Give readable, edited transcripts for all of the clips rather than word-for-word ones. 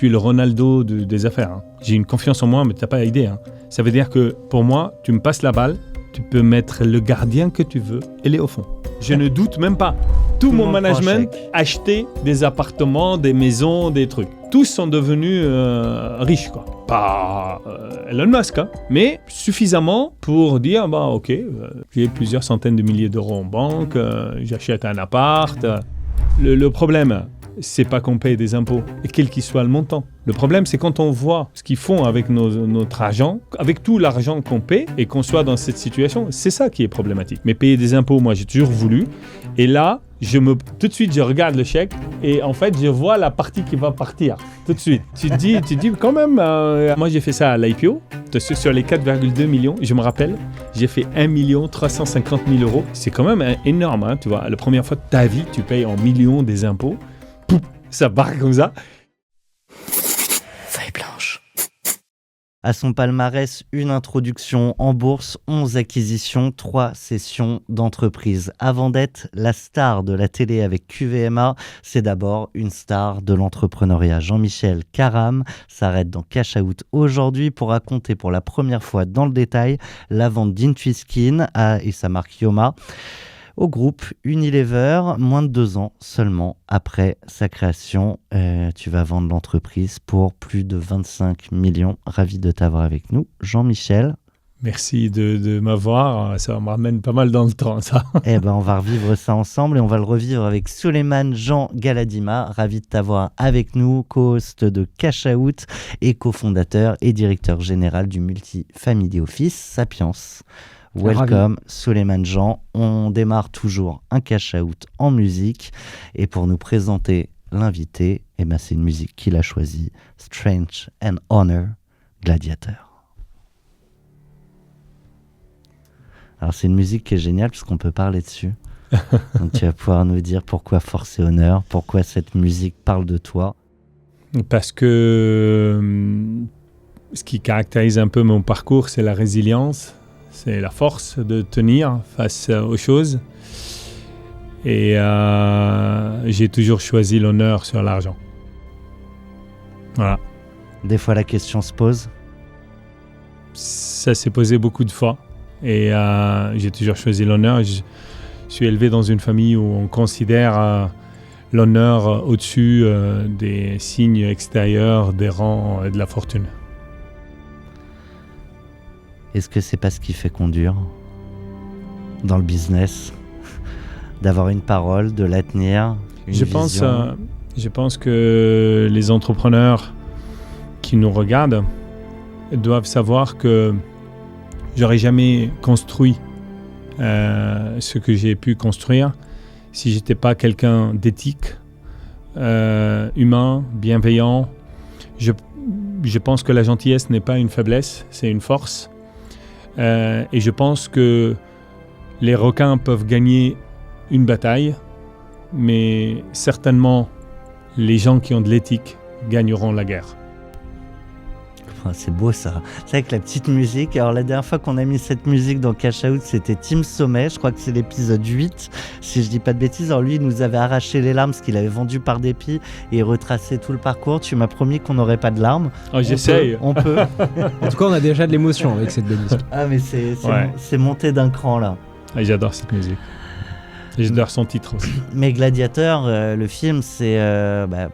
suis le Ronaldo des affaires. Hein. J'ai une confiance en moi, mais tu n'as pas idée. Hein. Ça veut dire que pour moi, tu me passes la balle, tu peux mettre le gardien que tu veux, elle est au fond. Je ne doute même pas. Tout mon management achetait des appartements, des maisons, des trucs. Tous sont devenus riches, quoi. Pas Elon Musk, hein, mais suffisamment pour dire, ok, j'ai plusieurs centaines de milliers d'euros en banque, j'achète un appart. Le problème, c'est pas qu'on paye des impôts, et quel qu'il soit le montant. Le problème, c'est quand on voit ce qu'ils font avec notre argent, avec tout l'argent qu'on paie, et qu'on soit dans cette situation, c'est ça qui est problématique. Mais payer des impôts, moi, j'ai toujours voulu. Et là, tout de suite, je regarde le chèque, et en fait, je vois la partie qui va partir. Tout de suite. Tu te dis quand même, moi, j'ai fait ça à l'IPO, sur les 4,2 millions, je me rappelle, j'ai fait 1 350 000 euros. C'est quand même énorme, hein, tu vois. La première fois de ta vie, tu payes en millions des impôts. Pouf, ça part comme ça. Feuille blanche. À son palmarès, une introduction en bourse, 11 acquisitions, 3 cessions d'entreprise. Avant d'être la star de la télé avec QVMA, c'est d'abord une star de l'entrepreneuriat. Jean-Michel Caram s'arrête dans Cash Out aujourd'hui pour raconter pour la première fois dans le détail la vente d'Intuiskin et sa marque Yoma au groupe Unilever, moins de 2 ans seulement après sa création. Tu vas vendre l'entreprise pour plus de 25 millions. Ravi de t'avoir avec nous, Jean-Michel. Merci de m'avoir, ça me ramène pas mal dans le temps, ça. On va revivre ça ensemble et on va le revivre avec Souleymane Jean Galadima. Ravi de t'avoir avec nous, co-host de Cash Out et cofondateur et directeur général du multi-family office Sapiens. Welcome, Souleymane Jean. On démarre toujours un cash-out en musique. Et pour nous présenter l'invité, c'est une musique qu'il a choisie, Strength and Honor, Gladiator. Alors c'est une musique qui est géniale puisqu'on peut parler dessus. Donc tu vas pouvoir nous dire pourquoi Force et Honneur, pourquoi cette musique parle de toi. Parce que ce qui caractérise un peu mon parcours, c'est la résilience. C'est la force de tenir face aux choses. Et j'ai toujours choisi l'honneur sur l'argent. Voilà. Des fois, la question se pose. Ça s'est posé beaucoup de fois. Et j'ai toujours choisi l'honneur. Je suis élevé dans une famille où on considère l'honneur au-dessus des signes extérieurs, des rangs et de la fortune. Est-ce que c'est pas ce qui fait qu'on dure dans le business, d'avoir une parole, de la tenir, une vision? Je pense que les entrepreneurs qui nous regardent doivent savoir que j'aurais jamais construit ce que j'ai pu construire si j'étais pas quelqu'un d'éthique, humain, bienveillant. Je pense que la gentillesse n'est pas une faiblesse, c'est une force. Et je pense que les requins peuvent gagner une bataille, mais certainement les gens qui ont de l'éthique gagneront la guerre. C'est beau ça. C'est avec la petite musique. Alors la dernière fois qu'on a mis cette musique dans Cash Out, c'était Tim Sommet. Je crois que c'est l'épisode 8, si je dis pas de bêtises. Alors lui, il nous avait arraché les larmes parce qu'il avait vendu par dépit et retracé tout le parcours. Tu m'as promis qu'on n'aurait pas de larmes. Oh, j'essaye. On peut. En tout cas, on a déjà de l'émotion avec cette belle musique. Ah mais c'est monté d'un cran là. Ah, j'adore cette musique. Et j'adore son titre aussi. Mais Gladiator, le film, c'est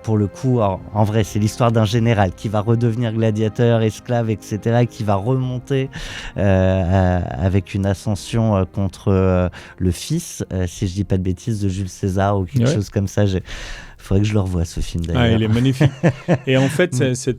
pour le coup, en vrai, c'est l'histoire d'un général qui va redevenir gladiateur, esclave, etc., qui va remonter avec une ascension contre le fils, si je dis pas de bêtises, de Jules César ou quelque chose comme ça. Il faudrait que je le revoie, ce film d'ailleurs. Ah, il est magnifique. Et en fait, ce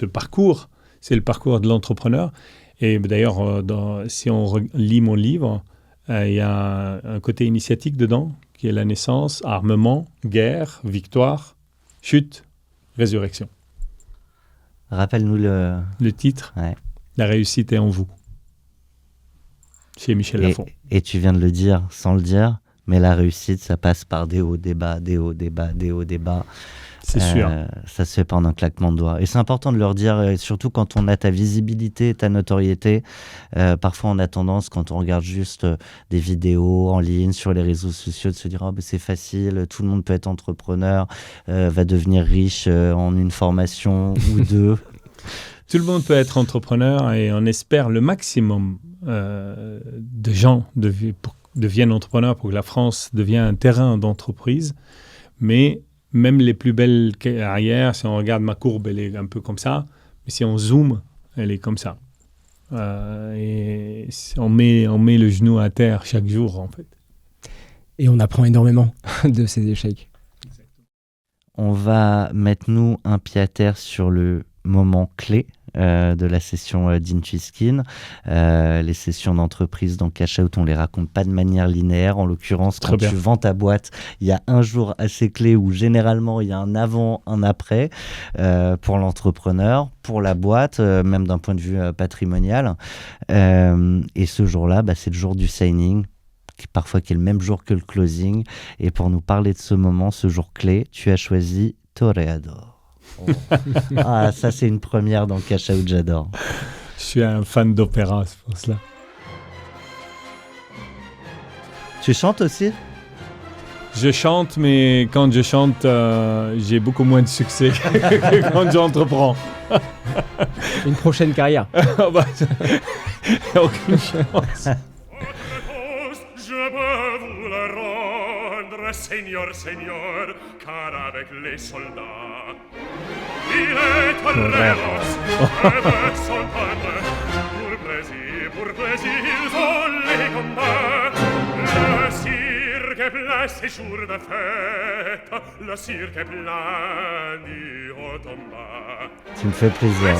parcours, c'est le parcours de l'entrepreneur. Et d'ailleurs, si on lit mon livre, il y a un côté initiatique dedans, qui est la naissance, armement, guerre, victoire, chute, résurrection. Rappelle-nous le titre. Ouais. La réussite est en vous. Chez Michel Lafon. Et tu viens de le dire sans le dire, mais la réussite, ça passe par des hauts, des bas, des hauts, des bas, des hauts, des bas. C'est sûr. Ça se fait pas en un claquement de doigts. Et c'est important de leur dire, surtout quand on a ta visibilité, ta notoriété. Parfois, on a tendance, quand on regarde juste des vidéos en ligne sur les réseaux sociaux, de se dire c'est facile, tout le monde peut être entrepreneur, va devenir riche en une formation ou deux. Tout le monde peut être entrepreneur et on espère le maximum de gens deviennent entrepreneurs pour que la France devienne un terrain d'entreprise. Mais même les plus belles carrières, si on regarde ma courbe, elle est un peu comme ça. Mais si on zoome, elle est comme ça. Et on met le genou à terre chaque jour, en fait. Et on apprend énormément de ces échecs. On va mettre, nous, un pied à terre sur le moment clé de la session d'Intuskin. Les sessions d'entreprise dans Cash Out, on les raconte pas de manière linéaire. En l'occurrence, quand tu vends ta boîte, il y a un jour assez clé où généralement il y a un avant, un après pour l'entrepreneur, pour la boîte, même d'un point de vue patrimonial. Et ce jour-là, c'est le jour du signing, qui est le même jour que le closing. Et pour nous parler de ce moment, ce jour clé, tu as choisi Toreador. Oh. Ah, ça c'est une première dans Cash Out, j'adore. Je suis un fan d'opéra, c'est pour cela. Tu chantes aussi ? Je chante, mais quand je chante, j'ai beaucoup moins de succès que quand j'entreprends. Une prochaine carrière. Aucune chance. Seigneur, car avec les soldats, il est toléros, avec son peuple, pour plaisir, ils ont les combats. Le cirque est plein ces jours de fête, le cirque est plein du haut en bas. Tu me fais plaisir.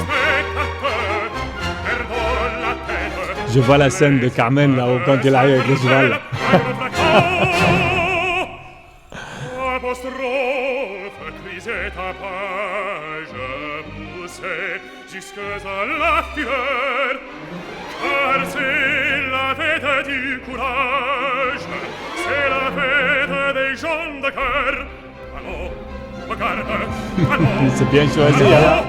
Je vois la scène de Carmen là-haut quand il arrive avec le cheval. Apostrophe, crisait ta page, poussée jusque à la fureur, car c'est la fête du courage, c'est la fête des gens de cœur. Allons, regarde, allons. C'est bien choisi, alors.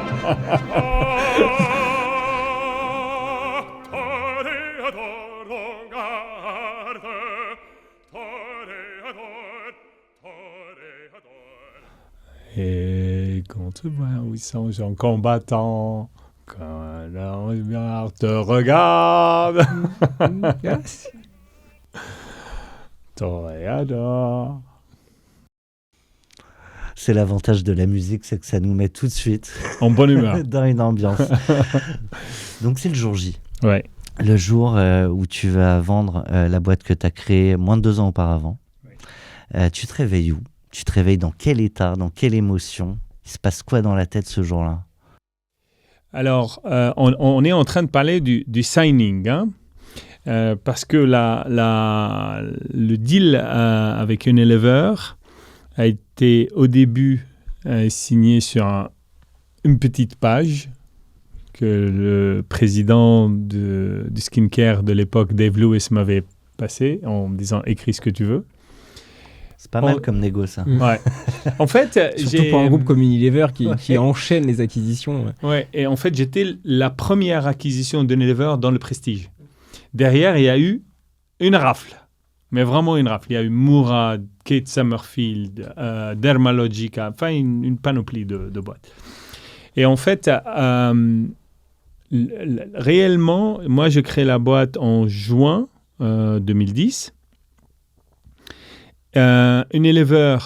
Et quand tu vois où ils sont, gens combattants, quand l'ange te regarde, Toréador. C'est l'avantage de la musique, c'est que ça nous met tout de suite en bonne humeur dans une ambiance. Donc c'est le jour J. Ouais. Le jour où tu vas vendre la boîte que tu as créée moins de 2 ans auparavant. Ouais. Tu te réveilles où ? Tu te réveilles dans quel état, dans quelle émotion ? Il se passe quoi dans la tête ce jour-là ? Alors, on est en train de parler du signing, hein, parce que le deal avec Unilever a été au début signé sur une petite page que le président du skincare de l'époque, Dave Lewis, m'avait passé en me disant « écris ce que tu veux ». C'est pas mal comme négo, ça. Ouais. En fait, surtout pour un groupe comme Unilever qui enchaîne les acquisitions. Ouais. Et en fait, j'étais la première acquisition d'Unilever dans le prestige. Derrière, il y a eu une rafle, mais vraiment une rafle. Il y a eu Murad, Kate Summerfield, Dermalogica, enfin une panoplie de boîtes. Et en fait, réellement, moi, je crée la boîte en juin 2010. Unilever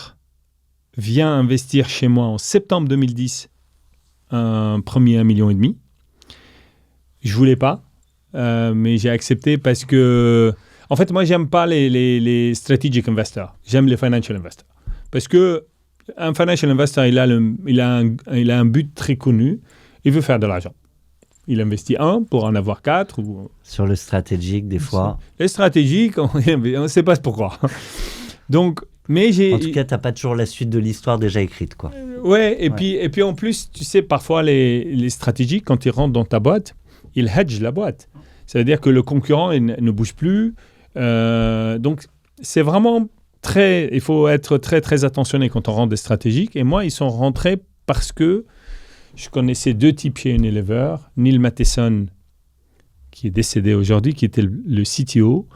vient investir chez moi en septembre 2010 un premier 1,5 million. Je voulais pas, mais j'ai accepté parce que, en fait, moi, j'aime pas les strategic investors. J'aime les financial investors. Parce que un financial investor, il a un but très connu. Il veut faire de l'argent. Il investit pour en avoir 4. Sur le stratégique, des fois. Le stratégique, on ne sait pas pourquoi. Donc, en tout cas, tu n'as pas toujours la suite de l'histoire déjà écrite, quoi. Puis en plus, tu sais, parfois, les stratégiques, quand ils rentrent dans ta boîte, ils hedgent la boîte. Ça veut dire que le concurrent ne bouge plus. Donc, c'est vraiment il faut être très, très attentionné quand on rentre des stratégiques. Et moi, ils sont rentrés parce que je connaissais 2 types chez Unilever. Neil Matheson, qui est décédé aujourd'hui, qui était le CTO,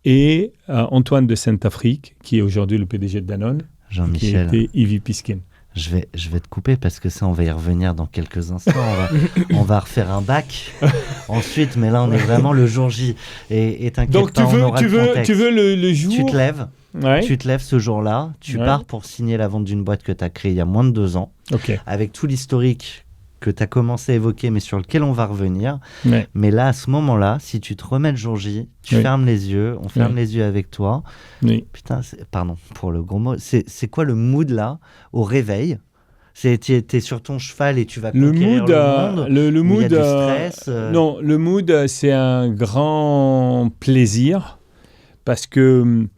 et Antoine de Saint-Afrique, qui est aujourd'hui le PDG de Danone, Jean-Michel, qui était EVP Skin. je vais te couper parce que ça, on va y revenir dans quelques instants. On va refaire un bac ensuite, mais là, on est vraiment le jour J. Et t'inquiète Donc, pas, on aura le contexte. tu veux le jour... Tu te lèves. Ouais. Tu te lèves ce jour-là, tu pars pour signer la vente d'une boîte que tu as créée il y a moins de 2 ans, avec tout l'historique que tu as commencé à évoquer, mais sur lequel on va revenir. Ouais. Mais là, à ce moment-là, si tu te remets le jour J, tu fermes les yeux, on ferme les yeux avec toi. Oui. Putain, pardon pour le gros mot, c'est quoi le mood là, au réveil ? T'es sur ton cheval et tu vas conquérir le monde. Le mood, il y a du stress. Non, le mood, c'est un grand plaisir parce que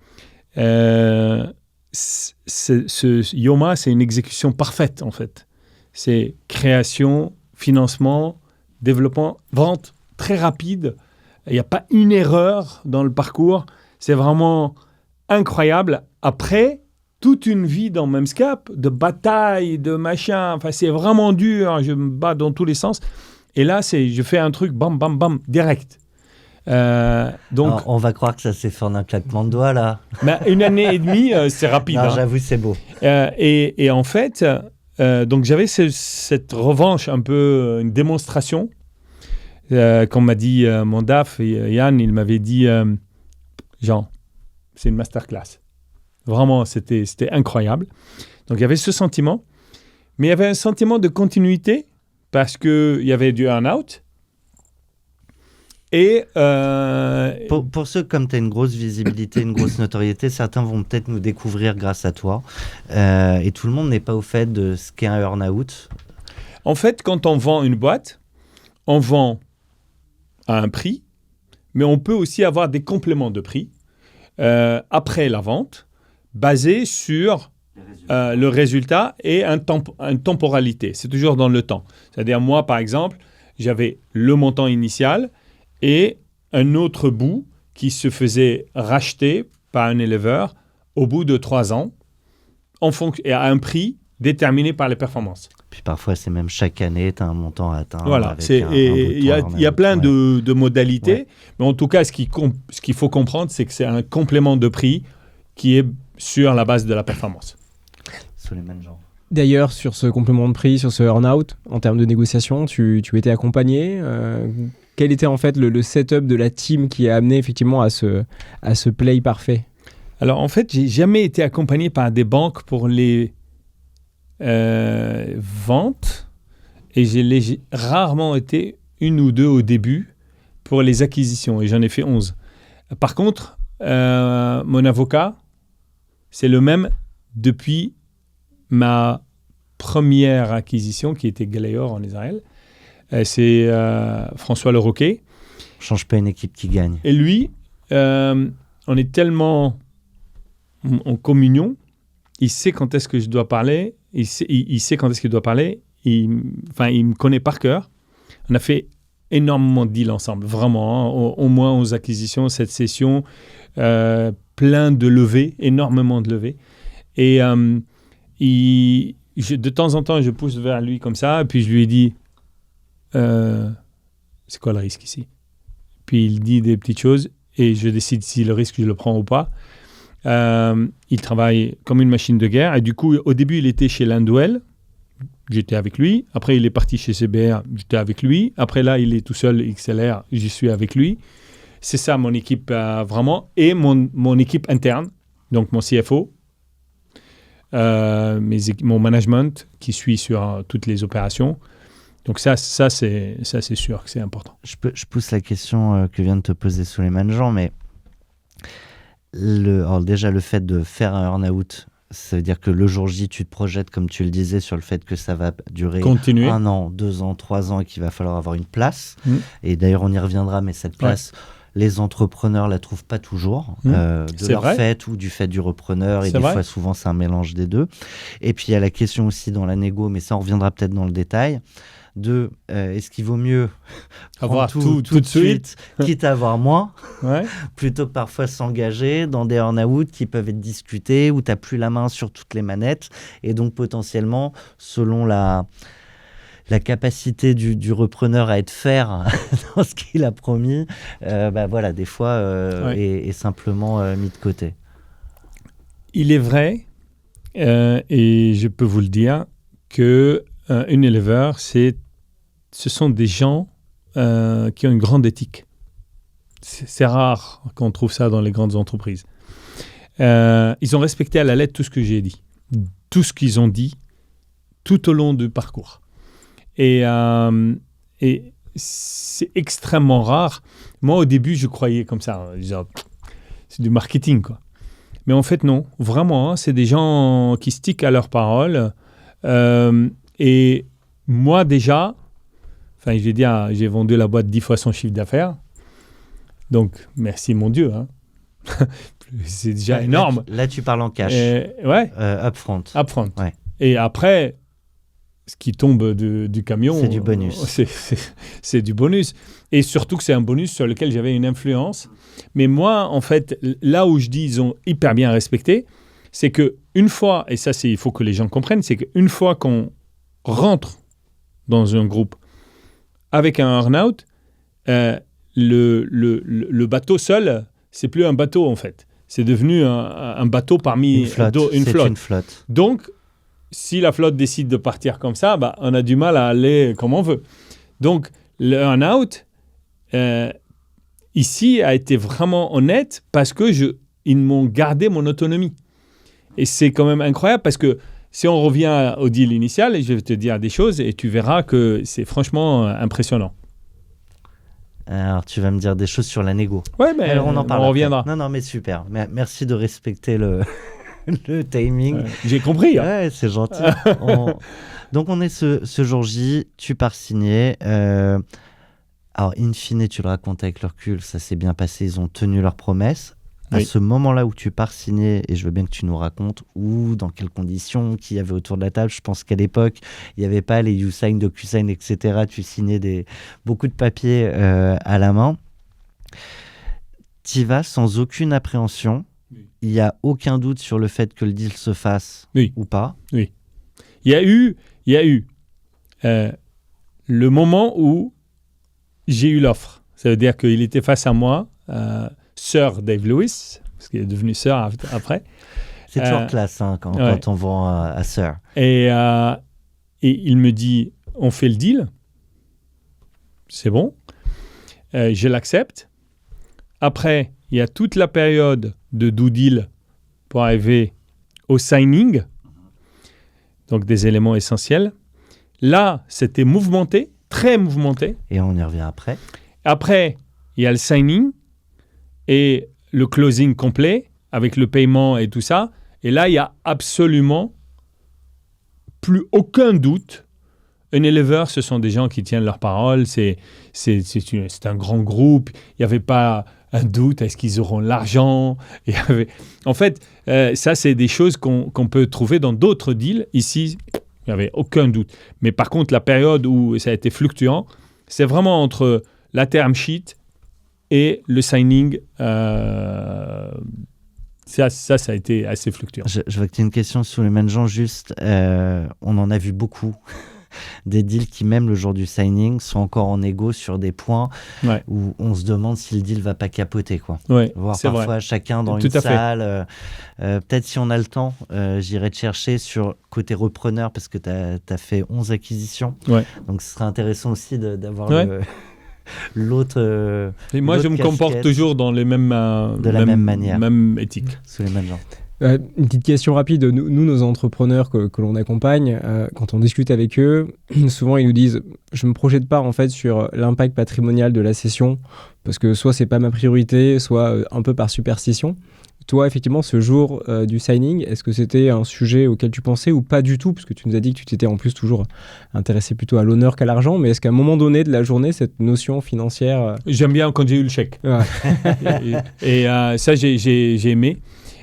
Yoma, c'est une exécution parfaite en fait. C'est création, financement, développement, vente très rapide. Il n'y a pas une erreur dans le parcours. C'est vraiment incroyable. Après, toute une vie dans Memscap, de bataille, de machin. Enfin, c'est vraiment dur. Je me bats dans tous les sens. Et là, je fais un truc, bam, bam, bam, direct. Donc, alors, on va croire que ça s'est fait en un claquement de doigts, là. Mais 1 année et demie, c'est rapide. Non, j'avoue, c'est beau. Et en fait, donc j'avais cette revanche, un peu une démonstration. Qu'on m'a dit, mon DAF, Yann, il m'avait dit, Jean, c'est une masterclass. Vraiment, c'était incroyable. Donc, il y avait ce sentiment. Mais il y avait un sentiment de continuité parce qu'il y avait du earn-out. Et pour ceux, comme tu as une grosse visibilité, une grosse notoriété, certains vont peut-être nous découvrir grâce à toi. Et tout le monde n'est pas au fait de ce qu'est un earn-out. En fait, quand on vend une boîte, on vend à un prix, mais on peut aussi avoir des compléments de prix après la vente, basés sur le résultat et une temporalité. C'est toujours dans le temps. C'est-à-dire, moi, par exemple, j'avais le montant initial et un autre bout qui se faisait racheter par un éleveur au bout de 3 ans et à un prix déterminé par les performances. Puis parfois, c'est même chaque année, tu as un montant à atteindre. Voilà, il y a plein de modalités, mais en tout cas, ce qu'il faut comprendre, c'est que c'est un complément de prix qui est sur la base de la performance. Souleymane Jean. D'ailleurs, sur ce complément de prix, sur ce earn-out, en termes de négociation, tu étais accompagné. Quel était en fait le setup de la team qui a amené effectivement à ce play parfait ? Alors en fait, j'ai jamais été accompagné par des banques pour les ventes et j'ai rarement été 1 ou 2 au début pour les acquisitions et j'en ai fait 11. Par contre, mon avocat, c'est le même depuis ma première acquisition qui était Galeor en Israël. C'est François Leroquet. Change pas une équipe qui gagne. Et lui, on est tellement en communion, il sait quand est-ce que je dois parler, il sait quand est-ce qu'il doit parler, il me connaît par cœur. On a fait énormément de deals ensemble, vraiment, hein, au moins aux acquisitions, cette session, plein de levées, énormément de levées. Et de temps en temps, je pousse vers lui comme ça, et puis je lui ai dit, c'est quoi le risque ici ? Puis il dit des petites choses, et je décide si le risque, je le prends ou pas. Il travaille comme une machine de guerre, et du coup, au début, il était chez Lindwell, j'étais avec lui. Après, il est parti chez CBR, j'étais avec lui. Après, là, il est tout seul, XLR, j'y suis avec lui. C'est ça, mon équipe, vraiment. Et mon équipe interne, donc mon CFO, mon management qui suit sur toutes les opérations. Donc ça c'est sûr que c'est important. Je pousse la question que vient de te poser Souleymane Jean, mais alors déjà, le fait de faire un earn-out, ça veut dire que le jour J, tu te projettes, comme tu le disais, sur le fait que ça va durer 1 an, 2 ans, 3 ans et qu'il va falloir avoir une place. Et d'ailleurs, on y reviendra, mais cette place, Les entrepreneurs la trouvent pas toujours, de C'est leur vrai. fait ou du fait du repreneur, et C'est des vrai. fois, souvent, c'est un mélange des deux. Et puis, il y a la question aussi dans la négo, mais ça, on reviendra peut-être dans le détail, de est-ce qu'il vaut mieux Avoir prendre tout de suite. quitte à avoir moins, Ouais. plutôt que parfois s'engager dans des earn-out qui peuvent être discutés, où tu n'as plus la main sur toutes les manettes, et donc potentiellement, selon la capacité du repreneur à être faire dans ce qu'il a promis, voilà, des fois, est simplement mis de côté. Il est vrai, et je peux vous le dire, que Unilever, ce sont des gens qui ont une grande éthique. C'est rare qu'on trouve ça dans les grandes entreprises. Ils ont respecté à la lettre tout ce que j'ai dit, tout ce qu'ils ont dit tout au long du parcours. Et c'est extrêmement rare. Moi, au début, je croyais comme ça, en disant, c'est du marketing, quoi. Mais en fait, non. Vraiment, c'est des gens qui stickent à leurs paroles. Et moi, déjà, je vais dire, j'ai vendu la boîte 10 fois son chiffre d'affaires. Donc, merci mon Dieu. C'est déjà énorme. Là, tu parles en cash. Ouais. Upfront. Upfront. Ouais. Et après, ce qui tombe du camion... C'est du bonus. C'est du bonus. Et surtout que c'est un bonus sur lequel j'avais une influence. Mais moi, en fait, là où je dis ils ont hyper bien respecté, c'est qu'une fois, et ça, il faut que les gens comprennent, c'est qu'une fois qu'on rentre dans un groupe avec un earn-out, le bateau seul, c'est plus un bateau, en fait. C'est devenu un bateau parmi une flotte. Donc, si la flotte décide de partir comme ça, on a du mal à aller comme on veut. Donc, le earn-out, ici, a été vraiment honnête parce que ils m'ont gardé mon autonomie. Et c'est quand même incroyable parce que si on revient au deal initial, et je vais te dire des choses et tu verras que c'est franchement impressionnant. Alors, tu vas me dire des choses sur la négo. Ouais, mais alors, on en parle on reviendra. Non, mais super. Merci de respecter le timing. J'ai compris. Ouais, c'est gentil. Donc, on est ce jour J, tu pars signer. Alors, in fine, tu le racontes avec le recul, ça s'est bien passé, ils ont tenu leur promesse. À ce moment-là où tu pars signer, et je veux bien que tu nous racontes où, dans quelles conditions, qui y avait autour de la table. Je pense qu'à l'époque, il n'y avait pas les YouSign, DocuSign, etc. Tu signais beaucoup de papiers à la main. Tu y vas sans aucune appréhension. Oui. Il n'y a aucun doute sur le fait que le deal se fasse ou pas. Oui. Il y a eu le moment où j'ai eu l'offre. Ça veut dire qu'il était face à moi, Sir Dave Lewis, parce qu'il est devenu Sir après. C'est toujours classe quand on vend à Sir. Et il me dit, on fait le deal. C'est bon. Je l'accepte. Après, il y a toute la période de do deal pour arriver au signing. Donc, des éléments essentiels. Là, c'était mouvementé, très mouvementé. Et on y revient après. Après, il y a le signing et le closing complet avec le paiement et tout ça. Et là, il n'y a absolument plus aucun doute. Unilever, ce sont des gens qui tiennent leur parole. C'est un grand groupe. Il n'y avait pas un doute. Est-ce qu'ils auront l'argent ? En fait, ça, c'est des choses qu'on peut trouver dans d'autres deals. Ici, il n'y avait aucun doute. Mais par contre, la période où ça a été fluctuant, c'est vraiment entre la term sheet et le signing. Ça a été assez fluctuant. Je vois que tu as une question sous les mains de Jean, juste. On en a vu beaucoup. Des deals qui, même le jour du signing, sont encore en égo sur des points où on se demande si le deal va pas capoter, quoi. Ouais, voir c'est parfois vrai. chacun dans une salle. Peut-être si on a le temps, j'irai te chercher sur côté repreneur parce que tu as fait 11 acquisitions. Ouais. Donc ce serait intéressant aussi d'avoir l'autre. Et moi, je me comporte toujours dans les mêmes, de la même manière. Même éthique. Sous les mêmes gens. Une petite question rapide. Nous, nos entrepreneurs que l'on accompagne, quand on discute avec eux, souvent ils nous disent « je ne me projette pas en fait sur l'impact patrimonial de la cession parce que soit c'est pas ma priorité, soit un peu par superstition ». Toi, effectivement, ce jour du signing, est-ce que c'était un sujet auquel tu pensais ou pas du tout? Parce que tu nous as dit que tu t'étais en plus toujours intéressé plutôt à l'honneur qu'à l'argent, mais est-ce qu'à un moment donné de la journée, cette notion financière... J'aime bien quand j'ai eu le chèque. Ouais. et ça, j'ai aimé.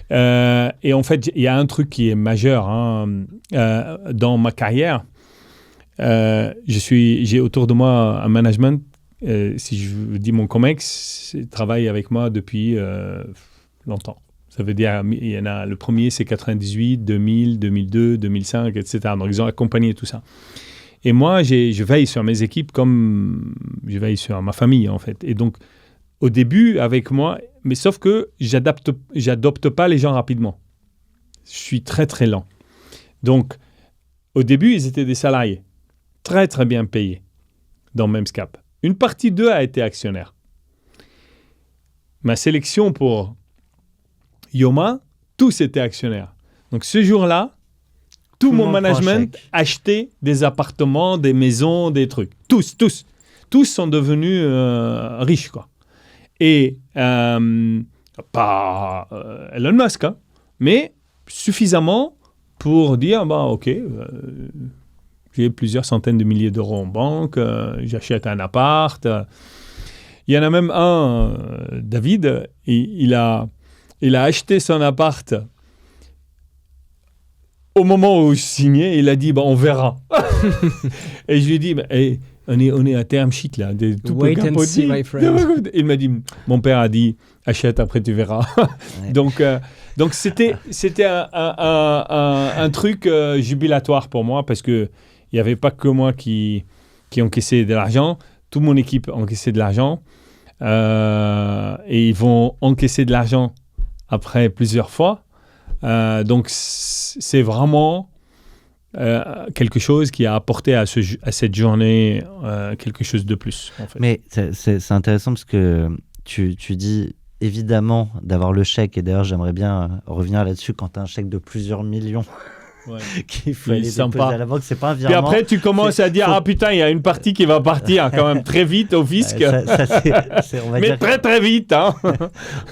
Et en fait, il y a un truc qui est majeur dans ma carrière. J'ai autour de moi un management, si je vous dis mon COMEX, travaille avec moi depuis longtemps. Ça veut dire, il y en a, le premier c'est 98, 2000, 2002, 2005, etc. Donc ils ont accompagné tout ça. Et moi, je veille sur mes équipes comme je veille sur ma famille en fait. Et donc, au début, avec moi, mais sauf que j'adopte pas les gens rapidement. Je suis très très lent. Donc, au début, ils étaient des salariés, très très bien payés dans Memscap. Une partie d'eux a été actionnaire. Ma sélection pour Yoma, tous étaient actionnaires. Donc ce jour-là, tout mon management achetait des appartements, des maisons, des trucs. Tous sont devenus riches, quoi. Et pas Elon Musk, hein, mais suffisamment pour dire, ok, j'ai plusieurs centaines de milliers d'euros en banque, j'achète un appart. Il y en a même un, David, il a acheté son appart au moment où je signais. Il a dit, on verra. Et je lui ai dit, on est à term sheet là. Wait and see, my friend. Il m'a dit, mon père a dit, achète, après tu verras. Ouais. Donc c'était un truc jubilatoire pour moi parce que il n'y avait pas que moi qui encaissait de l'argent. Toute mon équipe encaissait de l'argent. Et ils vont encaisser de l'argent après plusieurs fois. Donc, c'est vraiment quelque chose qui a apporté à cette journée quelque chose de plus. En fait. Mais c'est intéressant parce que tu dis évidemment d'avoir le chèque. Et d'ailleurs, j'aimerais bien revenir là-dessus quand tu as un chèque de plusieurs millions. Ouais. Qu'il faut aller déposer à la banque, c'est pas un virement. Puis après, tu commences à dire, putain, il y a une partie qui va partir quand même très vite au fisc. Mais dire très très vite. Hein.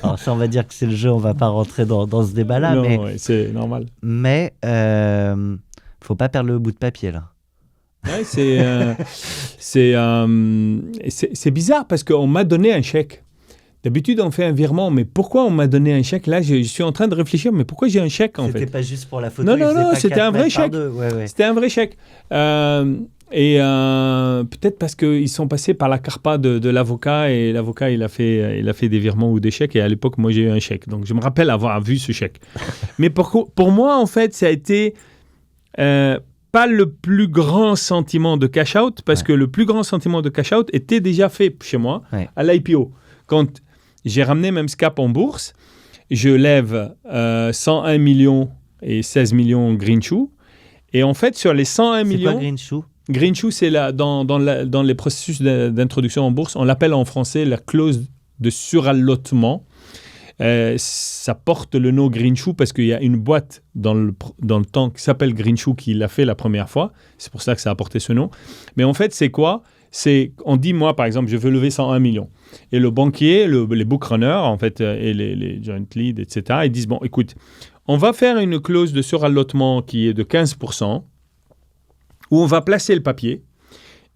Alors ça, on va dire que c'est le jeu, on va pas rentrer dans ce débat-là. Non, mais ouais, c'est normal. Mais faut pas perdre le bout de papier là. Ouais, c'est bizarre parce qu'on m'a donné un chèque. D'habitude, on fait un virement, mais pourquoi on m'a donné un chèque? Là, je suis en train de réfléchir, mais pourquoi j'ai un chèque en fait? C'était pas juste pour la photo. Non, c'était un vrai chèque. Ouais. C'était un vrai chèque. Et peut-être parce qu'ils sont passés par la carpa de l'avocat, et l'avocat, il a fait des virements ou des chèques, et à l'époque, moi, j'ai eu un chèque. Donc, je me rappelle avoir vu ce chèque. Mais pour moi, en fait, ça a été pas le plus grand sentiment de cash-out, parce que le plus grand sentiment de cash-out était déjà fait chez moi, à l'IPO. Quand j'ai ramené Memscap en bourse, je lève 101 millions et 16 millions Greenshoe. Et en fait, sur les 101 millions... C'est quoi Greenshoe? Greenshoe, c'est dans les processus d'introduction en bourse, on l'appelle en français la clause de surallotement. Ça porte le nom Greenshoe parce qu'il y a une boîte dans le temps qui s'appelle Greenshoe qui l'a fait la première fois. C'est pour ça que ça a porté ce nom. Mais en fait, c'est quoi? On dit, moi, par exemple, je veux lever 101 millions. Et le banquier, les bookrunners, en fait, et les joint leads, etc., ils disent, écoute, on va faire une clause de surallotement qui est de 15%, où on va placer le papier,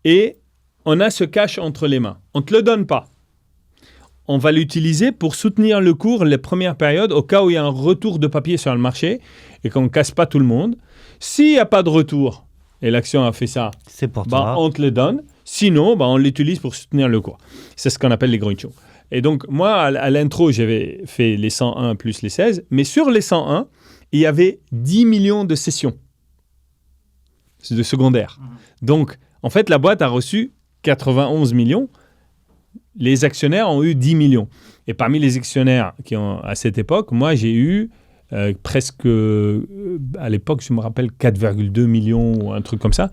et on a ce cash entre les mains. On ne te le donne pas. On va l'utiliser pour soutenir le cours les premières périodes, au cas où il y a un retour de papier sur le marché, et qu'on ne casse pas tout le monde. S'il n'y a pas de retour, et l'action a fait ça, c'est pour toi. On te le donne. Sinon, on l'utilise pour soutenir le cours. C'est ce qu'on appelle les Greenshoe. Et donc, moi, à l'intro, j'avais fait les 101 plus les 16. Mais sur les 101, il y avait 10 millions de sessions de secondaires. Donc, en fait, la boîte a reçu 91 millions. Les actionnaires ont eu 10 millions. Et parmi les actionnaires qui ont, à cette époque, moi, j'ai eu presque, à l'époque, je me rappelle, 4,2 millions ou un truc comme ça.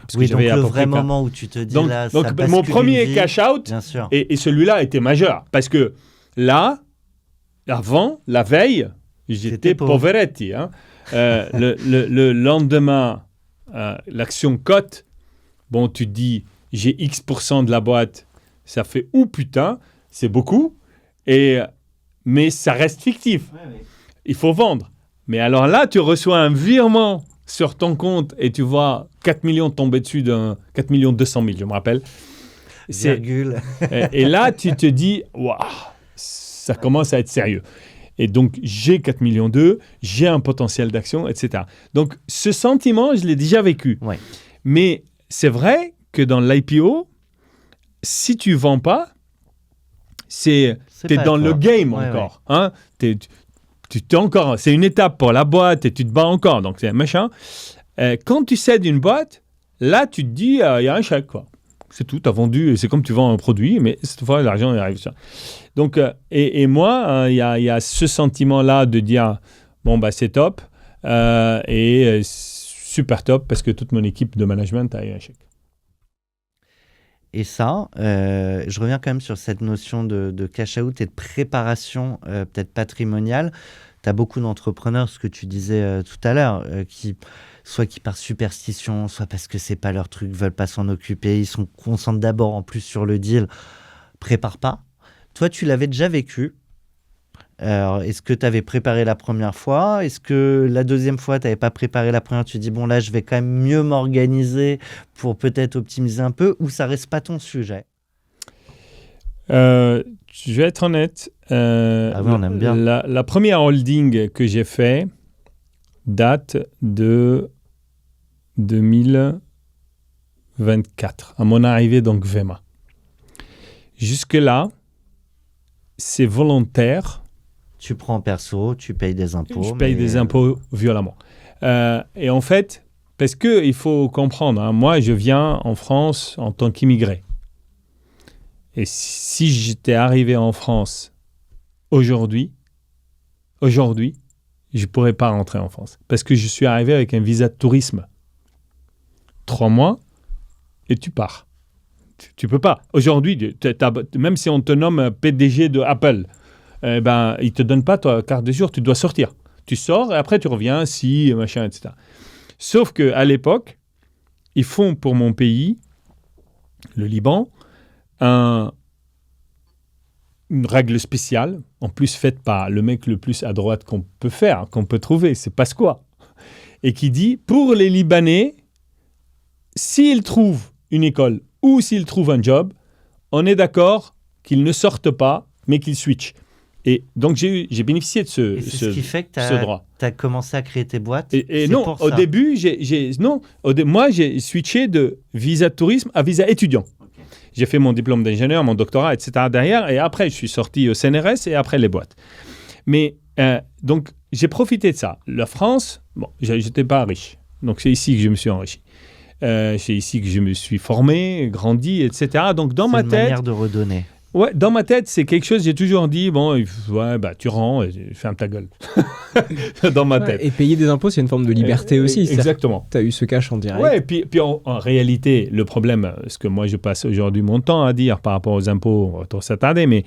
Parce donc le vrai moment où tu te dis donc, là, donc ça mon premier cash-out, et celui-là était majeur. Parce que là, avant, la veille, j'étais poveretti. Hein. Le lendemain, l'action cote. Bon, tu te dis, j'ai X% de la boîte. Ça fait putain, c'est beaucoup. mais ça reste fictif. Il faut vendre. Mais alors là, tu reçois un virement sur ton compte et tu vois 4 millions tomber dessus d'un 4 200 000, je me rappelle. Virgule. Et là, tu te dis, waouh, ça commence à être sérieux. Et donc, j'ai 4 millions d'euros, j'ai un potentiel d'action, etc. Donc, ce sentiment, je l'ai déjà vécu. Ouais. Mais c'est vrai que dans l'IPO, si tu ne vends pas, tu es pas dans toi. le game Ouais, encore. Hein? Encore. C'est une étape pour la boîte et tu te bats encore. Donc, c'est un machin. Quand tu cèdes une boîte, là, tu te dis, il y a un chèque, quoi. C'est tout, tu as vendu, c'est comme tu vends un produit, mais cette fois, l'argent il arrive. Ça. Donc, et moi, il y a ce sentiment-là de dire, bon, bah, c'est top, et super top, parce que toute mon équipe de management a eu un chèque. Et ça, je reviens quand même sur cette notion de cash out et de préparation peut-être patrimoniale. Tu as beaucoup d'entrepreneurs, ce que tu disais tout à l'heure, qui par superstition, soit parce que c'est pas leur truc, veulent pas s'en occuper, ils se concentrent d'abord en plus sur le deal, préparent pas. Toi, tu l'avais déjà vécu. Alors, est-ce que tu avais préparé la première fois? Est-ce que la deuxième fois, tu n'avais pas préparé la première? Tu te dis, bon, là, je vais quand même mieux m'organiser pour peut-être optimiser un peu, ou ça reste pas ton sujet? Je vais être honnête. Ah oui, on aime bien. La première holding que j'ai fait date de 2024, à mon arrivée donc Vema. Jusque-là, c'est volontaire. Tu prends perso, tu payes des impôts. Je paye des impôts violemment. Et en fait, parce qu'il faut comprendre, hein, moi, je viens en France en tant qu'immigré. Et si j'étais arrivé en France aujourd'hui, je ne pourrais pas rentrer en France. Parce que je suis arrivé avec un visa de tourisme. 3 mois et tu pars. Tu ne peux pas. Aujourd'hui, même si on te nomme PDG de Apple, ils ne te donnent pas ta carte de séjour, tu dois sortir. Tu sors et après tu reviens, machin, etc. Sauf qu'à l'époque, ils font pour mon pays, le Liban, une règle spéciale, en plus faite par le mec le plus à droite qu'on peut faire, qu'on peut trouver, c'est Pasqua, et qui dit, pour les Libanais, s'ils trouvent une école ou s'ils trouvent un job, on est d'accord qu'ils ne sortent pas, mais qu'ils switchent. Et donc, j'ai bénéficié de ce qui fait que ce droit. Tu as commencé à créer tes boîtes. Et non, au début, moi, j'ai switché de visa de tourisme à visa étudiant. Okay. J'ai fait mon diplôme d'ingénieur, mon doctorat, etc. derrière. Et après, je suis sorti au CNRS et après les boîtes. Mais donc, j'ai profité de ça. La France, bon, j'étais pas riche. Donc, c'est ici que je me suis enrichi. C'est ici que je me suis formé, grandi, etc. Donc, dans ma tête... C'est une manière de redonner. Ouais, dans ma tête, c'est quelque chose, j'ai toujours dit, bon, tu rends, ferme ta gueule. Dans ma tête. Et payer des impôts, c'est une forme de liberté aussi. Exactement. Tu as eu ce cash en direct. Ouais, et puis en réalité, le problème, ce que moi je passe aujourd'hui mon temps à dire par rapport aux impôts, on va trop s'attarder, mais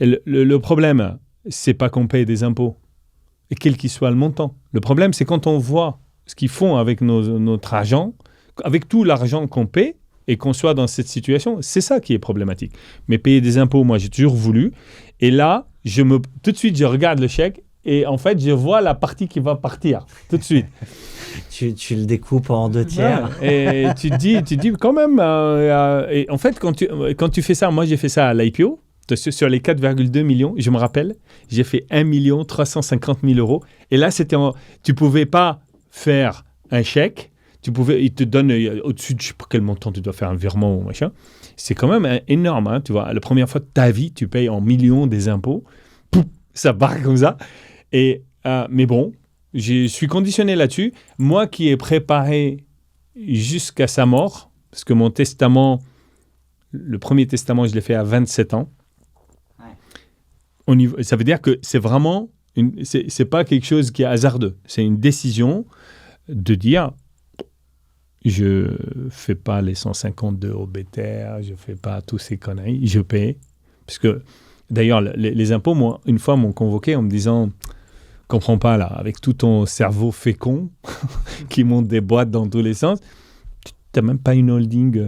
le problème, c'est pas qu'on paye des impôts, et quel qu'il soit le montant. Le problème, c'est quand on voit ce qu'ils font avec notre argent, avec tout l'argent qu'on paie, et qu'on soit dans cette situation, c'est ça qui est problématique. Mais payer des impôts, moi, j'ai toujours voulu. Et là, tout de suite, je regarde le chèque et en fait, je vois la partie qui va partir tout de suite. tu le découpes en 2 tiers. Ouais. Et tu te dis quand même... et en fait, quand tu fais ça, moi, j'ai fait ça à l'IPO. Sur les 4,2 millions, je me rappelle, j'ai fait 1 350 000 euros. Et là, tu ne pouvais pas faire un chèque. Ils te donnent au-dessus de je sais pas quel montant tu dois faire un virement ou machin. C'est quand même énorme, hein, tu vois. La première fois de ta vie, tu payes en millions des impôts. Pouf, ça part comme ça. Mais bon, je suis conditionné là-dessus. Moi qui ai préparé jusqu'à sa mort, parce que mon testament, le premier testament, je l'ai fait à 27 ans. Ouais. Ça veut dire que c'est vraiment, c'est pas quelque chose qui est hasardeux. C'est une décision de dire... Je ne fais pas les 152 au BTR, je ne fais pas tous ces conneries, je paie. Parce que, d'ailleurs, les impôts, moi, une fois, m'ont convoqué en me disant « Comprends pas, là, avec tout ton cerveau fécond qui monte des boîtes dans tous les sens, tu n'as même pas une holding,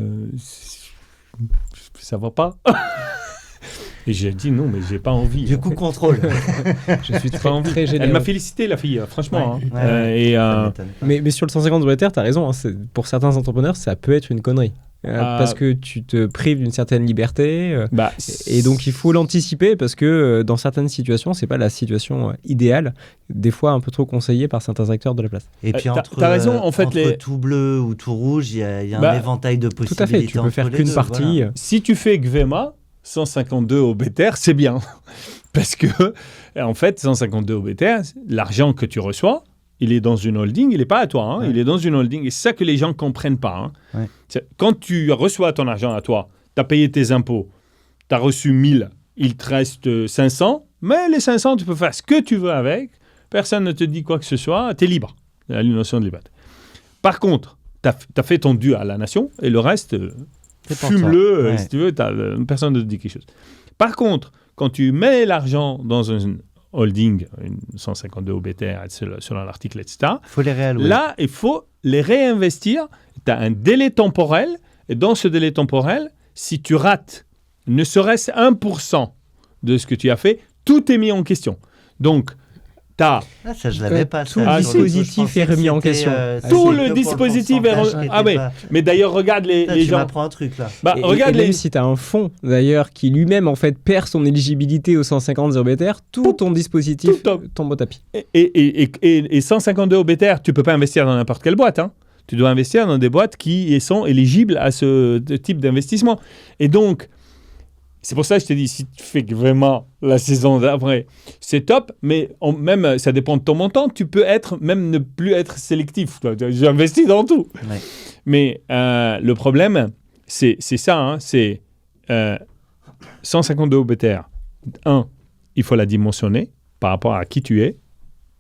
ça va pas ?» Et j'ai dit non, mais j'ai pas envie. Du coup, contrôle. Je suis Pas très, envie. très gêné. Elle m'a ouais. félicité, la fille, franchement. Ouais, hein. ouais. Ça m'étonne pas. Mais sur le 150 km/h, tu as raison. Hein, pour certains entrepreneurs, ça peut être une connerie. Parce que tu te prives d'une certaine liberté. Bah, Et donc, il faut l'anticiper parce que dans certaines situations, c'est pas la situation idéale. Des fois, un peu trop conseillée par certains acteurs de la place. Et puis t'as raison, en fait, entre tout bleu ou tout rouge, il y a Bah, un éventail de Tout possibilités. à fait. Tu peux faire entre les qu'une deux, partie. voilà. si tu fais Gvema, 152 au BTR, c'est bien. Parce que, en fait, 152 au BTR, l'argent que tu reçois, il est dans une holding, il n'est pas à toi, hein, Ouais. il est dans une holding. Et c'est ça que les gens ne comprennent pas. Hein. Ouais. Quand tu reçois ton argent à toi, tu as payé tes impôts, tu as reçu 1000, il te reste 500, mais les 500, tu peux faire ce que tu veux avec, personne ne te dit quoi que ce soit, tu es libre. C'est la notion de liberté. Par contre, tu as fait ton dû à la nation, et le reste, C'est pour fume-le, toi. Ouais. si tu veux, personne ne te dit quelque chose. Par contre, quand tu mets l'argent dans une holding, une 152 OBTR, selon l'article, etc., Il faut les réallouer. là, il faut les réinvestir. Tu as un délai temporel, et dans ce délai temporel, si tu rates ne serait-ce 1% de ce que tu as fait, tout est mis en question. Donc, tu as Ah, ça, je l'avais pas. Tout ça. le Sur coup, je dispositif pensais est remis que en c'était, question. c'était Tout que le pour dispositif est pourcentage remis- qui Ah, était mais- pas- Mais d'ailleurs, regarde les Putain, tu gens. m'apprends un truc là. Bah, Et regarde même les. si tu as un fonds, d'ailleurs, qui lui-même, en fait, perd son éligibilité au 150 OBTR, tout ton dispositif Tout tombe au tapis. Et 152 au BTR, tu peux pas investir dans n'importe quelle boîte. Hein. Tu dois investir dans des boîtes qui sont éligibles à ce type d'investissement. Et donc, c'est pour ça que je te dis, si tu fais vraiment la saison d'après, c'est top, mais même, ça dépend de ton montant, tu peux même ne plus être sélectif. J'investis dans tout. Ouais. Mais le problème, c'est ça, hein, c'est 152 au BTR. Il faut la dimensionner par rapport à qui tu es,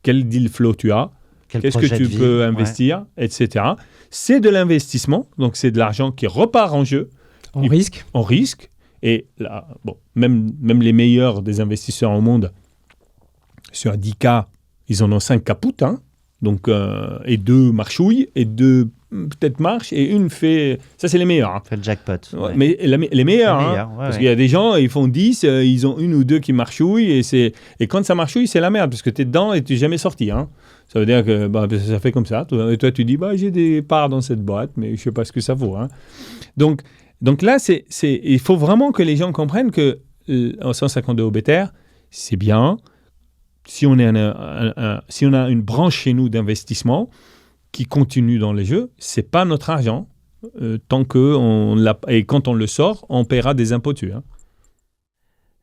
quel deal flow tu as, Quel qu'est-ce que projet tu de vie. peux Ouais. investir, etc. C'est de l'investissement, donc c'est de l'argent qui repart en jeu, En Il- risque. en risque. Et là, bon, même les meilleurs des investisseurs au monde, sur 10K, ils en ont 5 capoutes, hein. Donc, et 2 marchouillent, et 2 peut-être marchent, et une fait... Ça, c'est les meilleurs. Hein. Fait le jackpot. Ouais, Ouais. mais les meilleurs, Les hein. meilleurs, ouais, Parce ouais. qu'il y a des gens, ils font 10, ils ont 1 ou 2 qui marchouillent, et quand ça marchouille, c'est la merde, parce que tu es dedans et tu n'es jamais sorti. Hein. Ça veut dire que ça fait comme ça. Et toi, tu dis, j'ai des parts dans cette boîte, mais je ne sais pas ce que ça vaut. Hein. Donc là, il faut vraiment que les gens comprennent que en 152 OBTR, c'est bien. Si on a une branche chez nous d'investissement qui continue dans les jeux, c'est pas notre argent. Tant que et quand on le sort, on paiera des impôts dessus. Hein.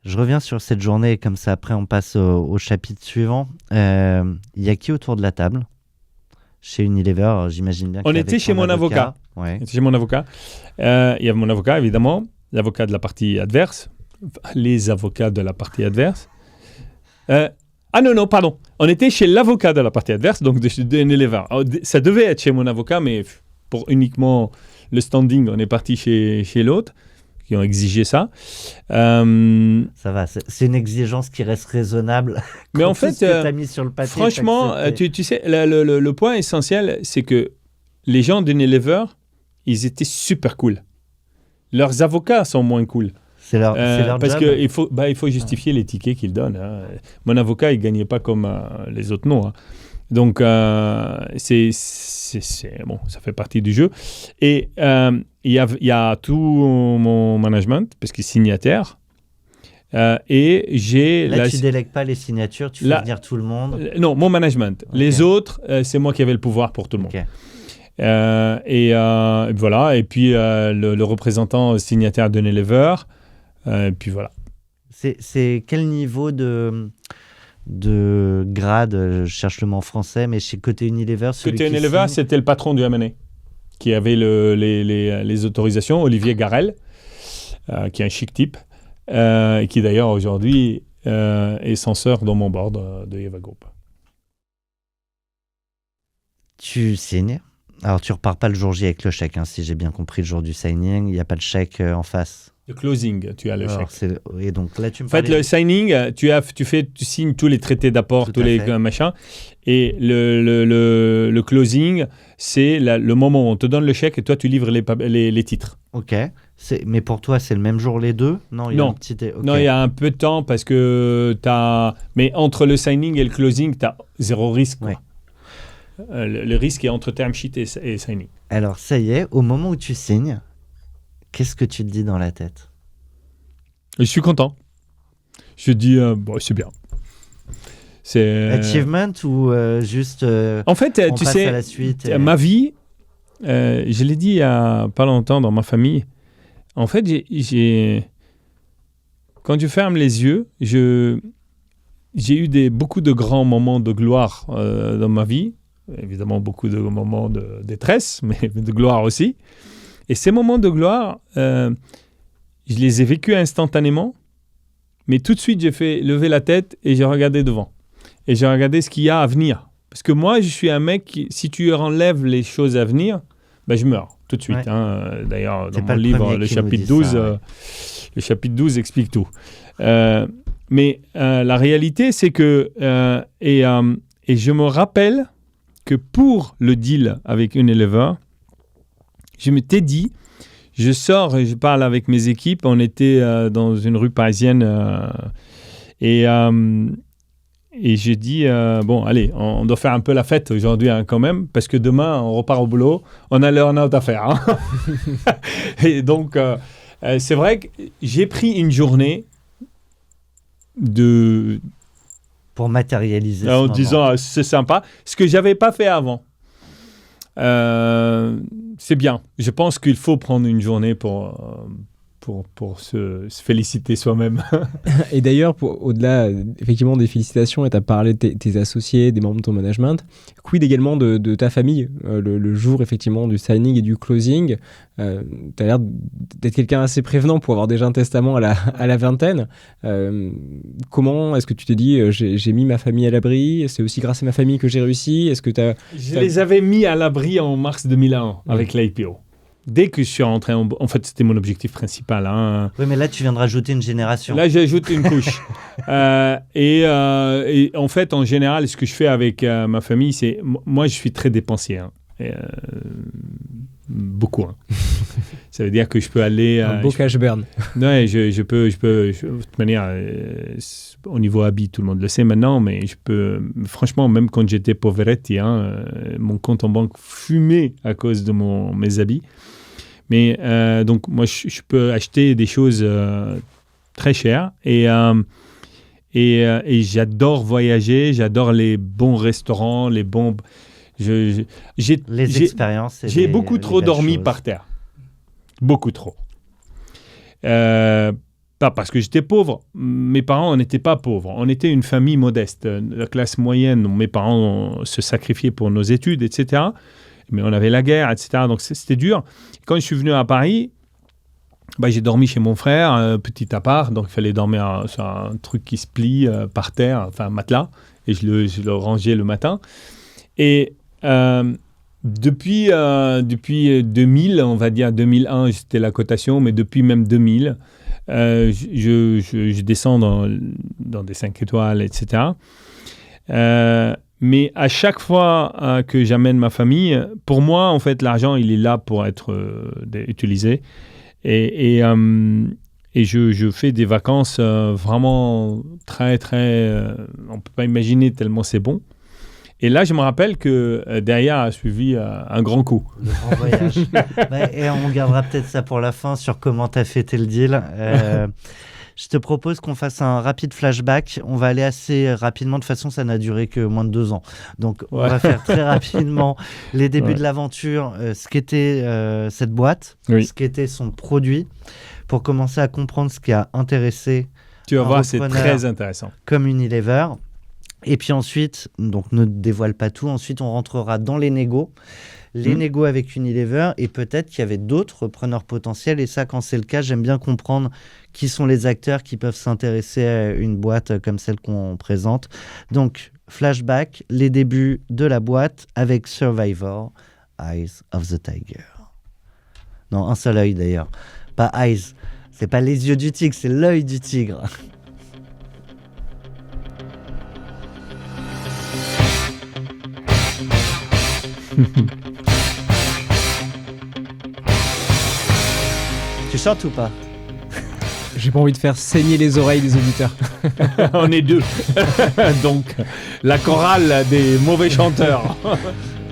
Je reviens sur cette journée, comme ça après on passe au chapitre suivant. Il y a qui autour de la table chez Unilever? J'imagine bien. On qu'il y était avait chez ton mon avocat. Ouais. C'était chez mon avocat. Il y avait mon avocat, évidemment, l'avocat de la partie adverse, les avocats de la partie adverse. Non, pardon. On était chez l'avocat de la partie adverse, donc de Unilever. Ça devait être chez mon avocat, mais pour uniquement le standing, on est parti chez l'autre, qui ont exigé ça. Ça va, c'est une exigence qui reste raisonnable. Mais en Quand tout fait, ce que t'as mis sur le papier, franchement, t'as accepté. tu sais, le point essentiel, c'est que les gens d'Unilever, ils étaient super cool. Leurs avocats sont moins cool. C'est leur parce job. qu'il faut justifier les tickets qu'ils donnent. Hein. Mon avocat, il ne gagnait pas comme les autres non. Hein. Donc, bon, ça fait partie du jeu. Et il y a tout mon management, parce qu'il est signataire. Et j'ai... Là, tu délègues pas les signatures, tu fais venir tout le monde. Non, mon management. Ok. Les autres, c'est moi qui avais le pouvoir pour tout le monde. Ok. Et voilà. Et puis, le représentant signataire de Unilever. Et puis voilà. C'est quel niveau de grade, je cherche le mot en français, mais chez côté Unilever, celui Côté qui Unilever, signe- c'était le patron du M&A qui avait les autorisations, Olivier Garel, qui est un chic type, et qui d'ailleurs aujourd'hui est censeur dans mon board de Eva Group. Tu signes. Alors, tu repars pas le jour J avec le chèque, hein, si j'ai bien compris, le jour du signing. Il n'y a pas le chèque en face. Le closing, tu as le Alors, chèque. Et donc là, tu me En fait, parlais- le signing, tu signes tous les traités d'apport, Tout tous à les fait. machins, et le closing, c'est le moment où on te donne le chèque et toi, tu livres les titres. Ok. Mais pour toi, c'est le même jour les deux? Non, il y a Non. un petit... Okay. Non, il y a un peu de temps parce que mais entre le signing et le closing, tu as zéro risque. Ouais. Le risque est entre term sheet et signing. Alors, ça y est, au moment où tu signes, qu'est-ce que tu te dis dans la tête? Je suis content. Je dis, c'est bien. C'est achievement ou juste en fait, on tu passe sais, à la suite ma vie, je l'ai dit il y a pas longtemps dans ma famille. En fait, quand je ferme les yeux, j'ai eu beaucoup de grands moments de gloire dans ma vie. Évidemment, beaucoup de moments de détresse, mais de gloire aussi. Et ces moments de gloire, je les ai vécus instantanément. Mais tout de suite, j'ai fait lever la tête et j'ai regardé devant. Et j'ai regardé ce qu'il y a à venir. Parce que moi, je suis un mec qui, si tu enlèves les choses à venir, je meurs tout de suite. Ouais. Hein. D'ailleurs, dans pas mon le livre, premier le qui chapitre, nous dit 12, ça, ouais. Le chapitre 12 explique tout. Mais la réalité, c'est que... et je me rappelle que pour le deal avec Unilever, je m'étais dit... Je sors et je parle avec mes équipes. On était dans une rue parisienne et je dis bon, allez, on doit faire un peu la fête aujourd'hui quand même parce que demain on repart au boulot. On a l'earn-out à faire. Hein. Et donc c'est vrai que j'ai pris une journée pour matérialiser en ce disant moment. C'est sympa, ce que j'avais pas fait avant. C'est bien. Je pense qu'il faut prendre une journée pour se féliciter soi-même. Et d'ailleurs, au-delà effectivement des félicitations, et tu as parlé de tes associés, des membres de ton management, quid également de ta famille, le jour effectivement du signing et du closing. Tu as l'air d'être quelqu'un assez prévenant pour avoir déjà un testament à la vingtaine. Comment est-ce que tu t'es dit j'ai mis ma famille à l'abri, c'est aussi grâce à ma famille que j'ai réussi? Est-ce que Je les avais mis à l'abri en mars 2001 avec l'IPO. Dès que je suis rentré en fait, c'était mon objectif principal. Hein. Oui, mais là, tu viens de rajouter une génération. Là, j'ajoute une couche. Et en fait, en général, ce que je fais avec ma famille, c'est... Moi, je suis très dépensier. Hein. Beaucoup. Hein. Ça veut dire que je peux aller... un beau cash burn. Ouais, je peux de toute manière, au niveau habit, tout le monde le sait maintenant, mais je peux... Franchement, même quand j'étais Poveretti, mon compte en banque fumait à cause de mes habits. Mais donc, moi, je peux acheter des choses très chères et j'adore voyager, j'adore les bons restaurants, les bons... les expériences. J'ai beaucoup trop dormi par terre. Beaucoup trop. Pas parce que j'étais pauvre. Mes parents, on n'était pas pauvres. On était une famille modeste. La classe moyenne, mes parents se sacrifiaient pour nos études, etc. Mais on avait la guerre, etc. Donc, c'était dur. Quand je suis venu à Paris, j'ai dormi chez mon frère, petit appart. Donc, il fallait dormir sur un truc qui se plie par terre, enfin un matelas. Et je le rangeais le matin. Et depuis 2000, on va dire 2001, c'était la cotation, mais depuis même 2000, je descends dans des 5 étoiles, etc. Mais à chaque fois que j'amène ma famille, pour moi, en fait, l'argent, il est là pour être utilisé. Et je fais des vacances vraiment très, très... on ne peut pas imaginer tellement c'est bon. Et là, je me rappelle que derrière a suivi un grand coup. Le grand voyage. Et on gardera peut-être ça pour la fin sur comment tu as fêté le deal. Je te propose qu'on fasse un rapide flashback. On va aller assez rapidement. De toute façon, ça n'a duré que moins de 2 ans. Donc, on va faire très rapidement les débuts de l'aventure, ce qu'était cette boîte, ce qu'était son produit, pour commencer à comprendre ce qui a intéressé. Tu vas voir, c'est très intéressant. Comme Unilever. Et puis ensuite, donc ne dévoile pas tout, ensuite on rentrera dans les négos. Les négos avec Unilever, et peut-être qu'il y avait d'autres preneurs potentiels. Et ça, quand c'est le cas, j'aime bien comprendre qui sont les acteurs qui peuvent s'intéresser à une boîte comme celle qu'on présente. Donc, flashback, les débuts de la boîte avec Survivor, Eyes of the Tiger. Non, un seul œil d'ailleurs. Pas Eyes, c'est pas les yeux du tigre, c'est l'œil du tigre. Tu chantes ou pas? J'ai pas envie de faire saigner les oreilles des auditeurs. On est deux. Donc, la chorale des mauvais chanteurs.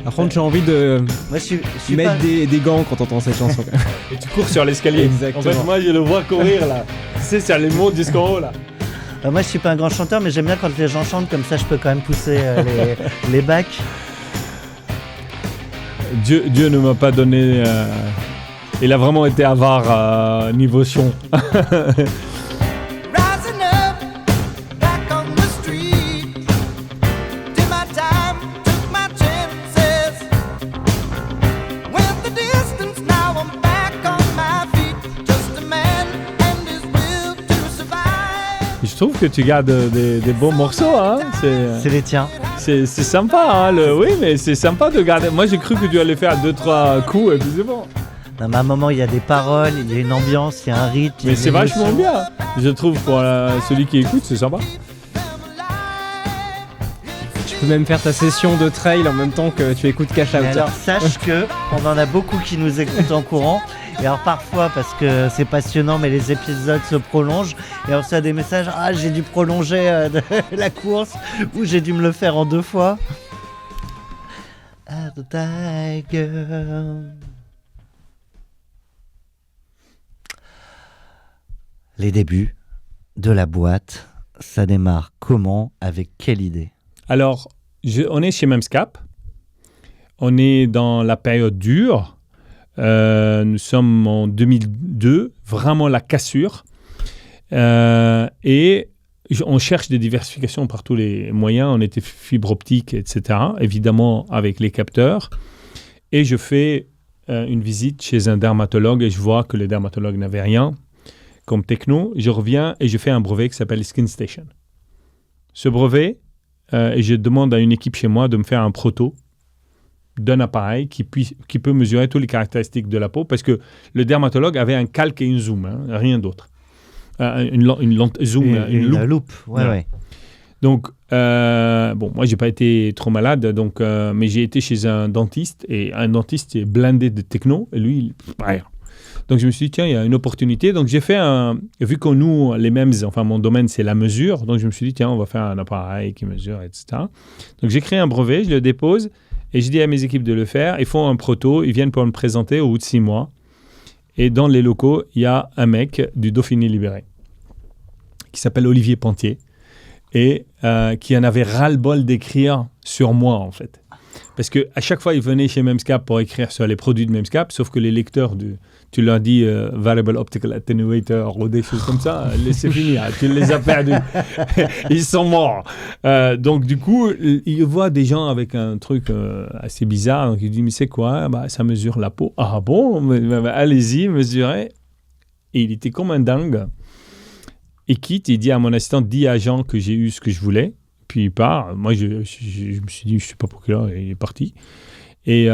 Par contre, j'ai envie de Moi, je suis mettre pas... des gants quand t'entends cette chanson. Et tu cours sur l'escalier. Exactement. En fait, moi, je le vois courir là. Tu sais, c'est les mots jusqu'en haut là. Moi, je suis pas un grand chanteur, mais j'aime bien quand les gens chantent, comme ça, je peux quand même pousser les bacs. Dieu ne m'a pas donné. Il a vraiment été avare niveau son. Rising up, back on the street. Did my time, took my chances. Went the distance, now I'm back on my feet. Just a man and his will to survive. Je trouve que tu gardes des beaux morceaux. Hein. C'est les tiens. C'est sympa. Hein, oui, mais c'est sympa de garder. Moi, j'ai cru que tu allais faire 2-3 coups et puis c'est bon. Non, mais à un moment, il y a des paroles, il y a une ambiance, il y a un rythme. Mais c'est vachement bien. Je trouve pour celui qui écoute, c'est sympa. Tu peux même faire ta session de trail en même temps que tu écoutes Cash Out. Mais alors, sache que on en a beaucoup qui nous écoutent en courant. Et alors, parfois, parce que c'est passionnant, mais les épisodes se prolongent. Et on reçoit des messages. Ah, j'ai dû prolonger la course. Ou j'ai dû me le faire en 2 fois. Ah, the tiger. Les débuts de la boîte, ça démarre comment? Avec quelle idée? Alors, on est chez Memscap. On est dans la période dure. Nous sommes en 2002, vraiment la cassure. Et on cherche des diversifications par tous les moyens. On était fibre optique, etc. Évidemment, avec les capteurs. Et je fais une visite chez un dermatologue et je vois que le dermatologue n'avait rien comme techno. Je reviens et je fais un brevet qui s'appelle Skin Station. Ce brevet, et je demande à une équipe chez moi de me faire un proto d'un appareil qui peut mesurer toutes les caractéristiques de la peau, parce que le dermatologue avait un calque et une zoom, hein, rien d'autre. Une loupe. Ouais. Donc, moi, j'ai pas été trop malade, donc, mais j'ai été chez un dentiste, et un dentiste est blindé de techno, et lui, rien. Donc, je me suis dit, tiens, il y a une opportunité. Donc, j'ai fait vu que nous, les mêmes, enfin, mon domaine, c'est la mesure. Donc, je me suis dit, tiens, on va faire un appareil qui mesure, etc. Donc, j'ai créé un brevet, je le dépose et je dis à mes équipes de le faire. Ils font un proto, ils viennent pour me présenter au bout de 6 mois. Et dans les locaux, il y a un mec du Dauphiné libéré qui s'appelle Olivier Pentier et qui en avait ras-le-bol d'écrire sur moi, en fait. Parce qu'à chaque fois, il venait chez Memscap pour écrire sur les produits de Memscap, sauf que les lecteurs, tu leur dis Variable Optical Attenuator ou des choses comme ça, c'est fini, hein, tu les as perdus. Ils sont morts. Donc, du coup, il voit des gens avec un truc assez bizarre. Donc, il dit, mais c'est quoi? Ça mesure la peau. Ah bon? Allez-y, mesurez. Et il était comme un dingue. Il quitte, il dit à mon assistant, dis à Jean que j'ai eu ce que je voulais. Puis il part. Moi, je me suis dit, je ne sais pas pour quelle heure, il est parti. Et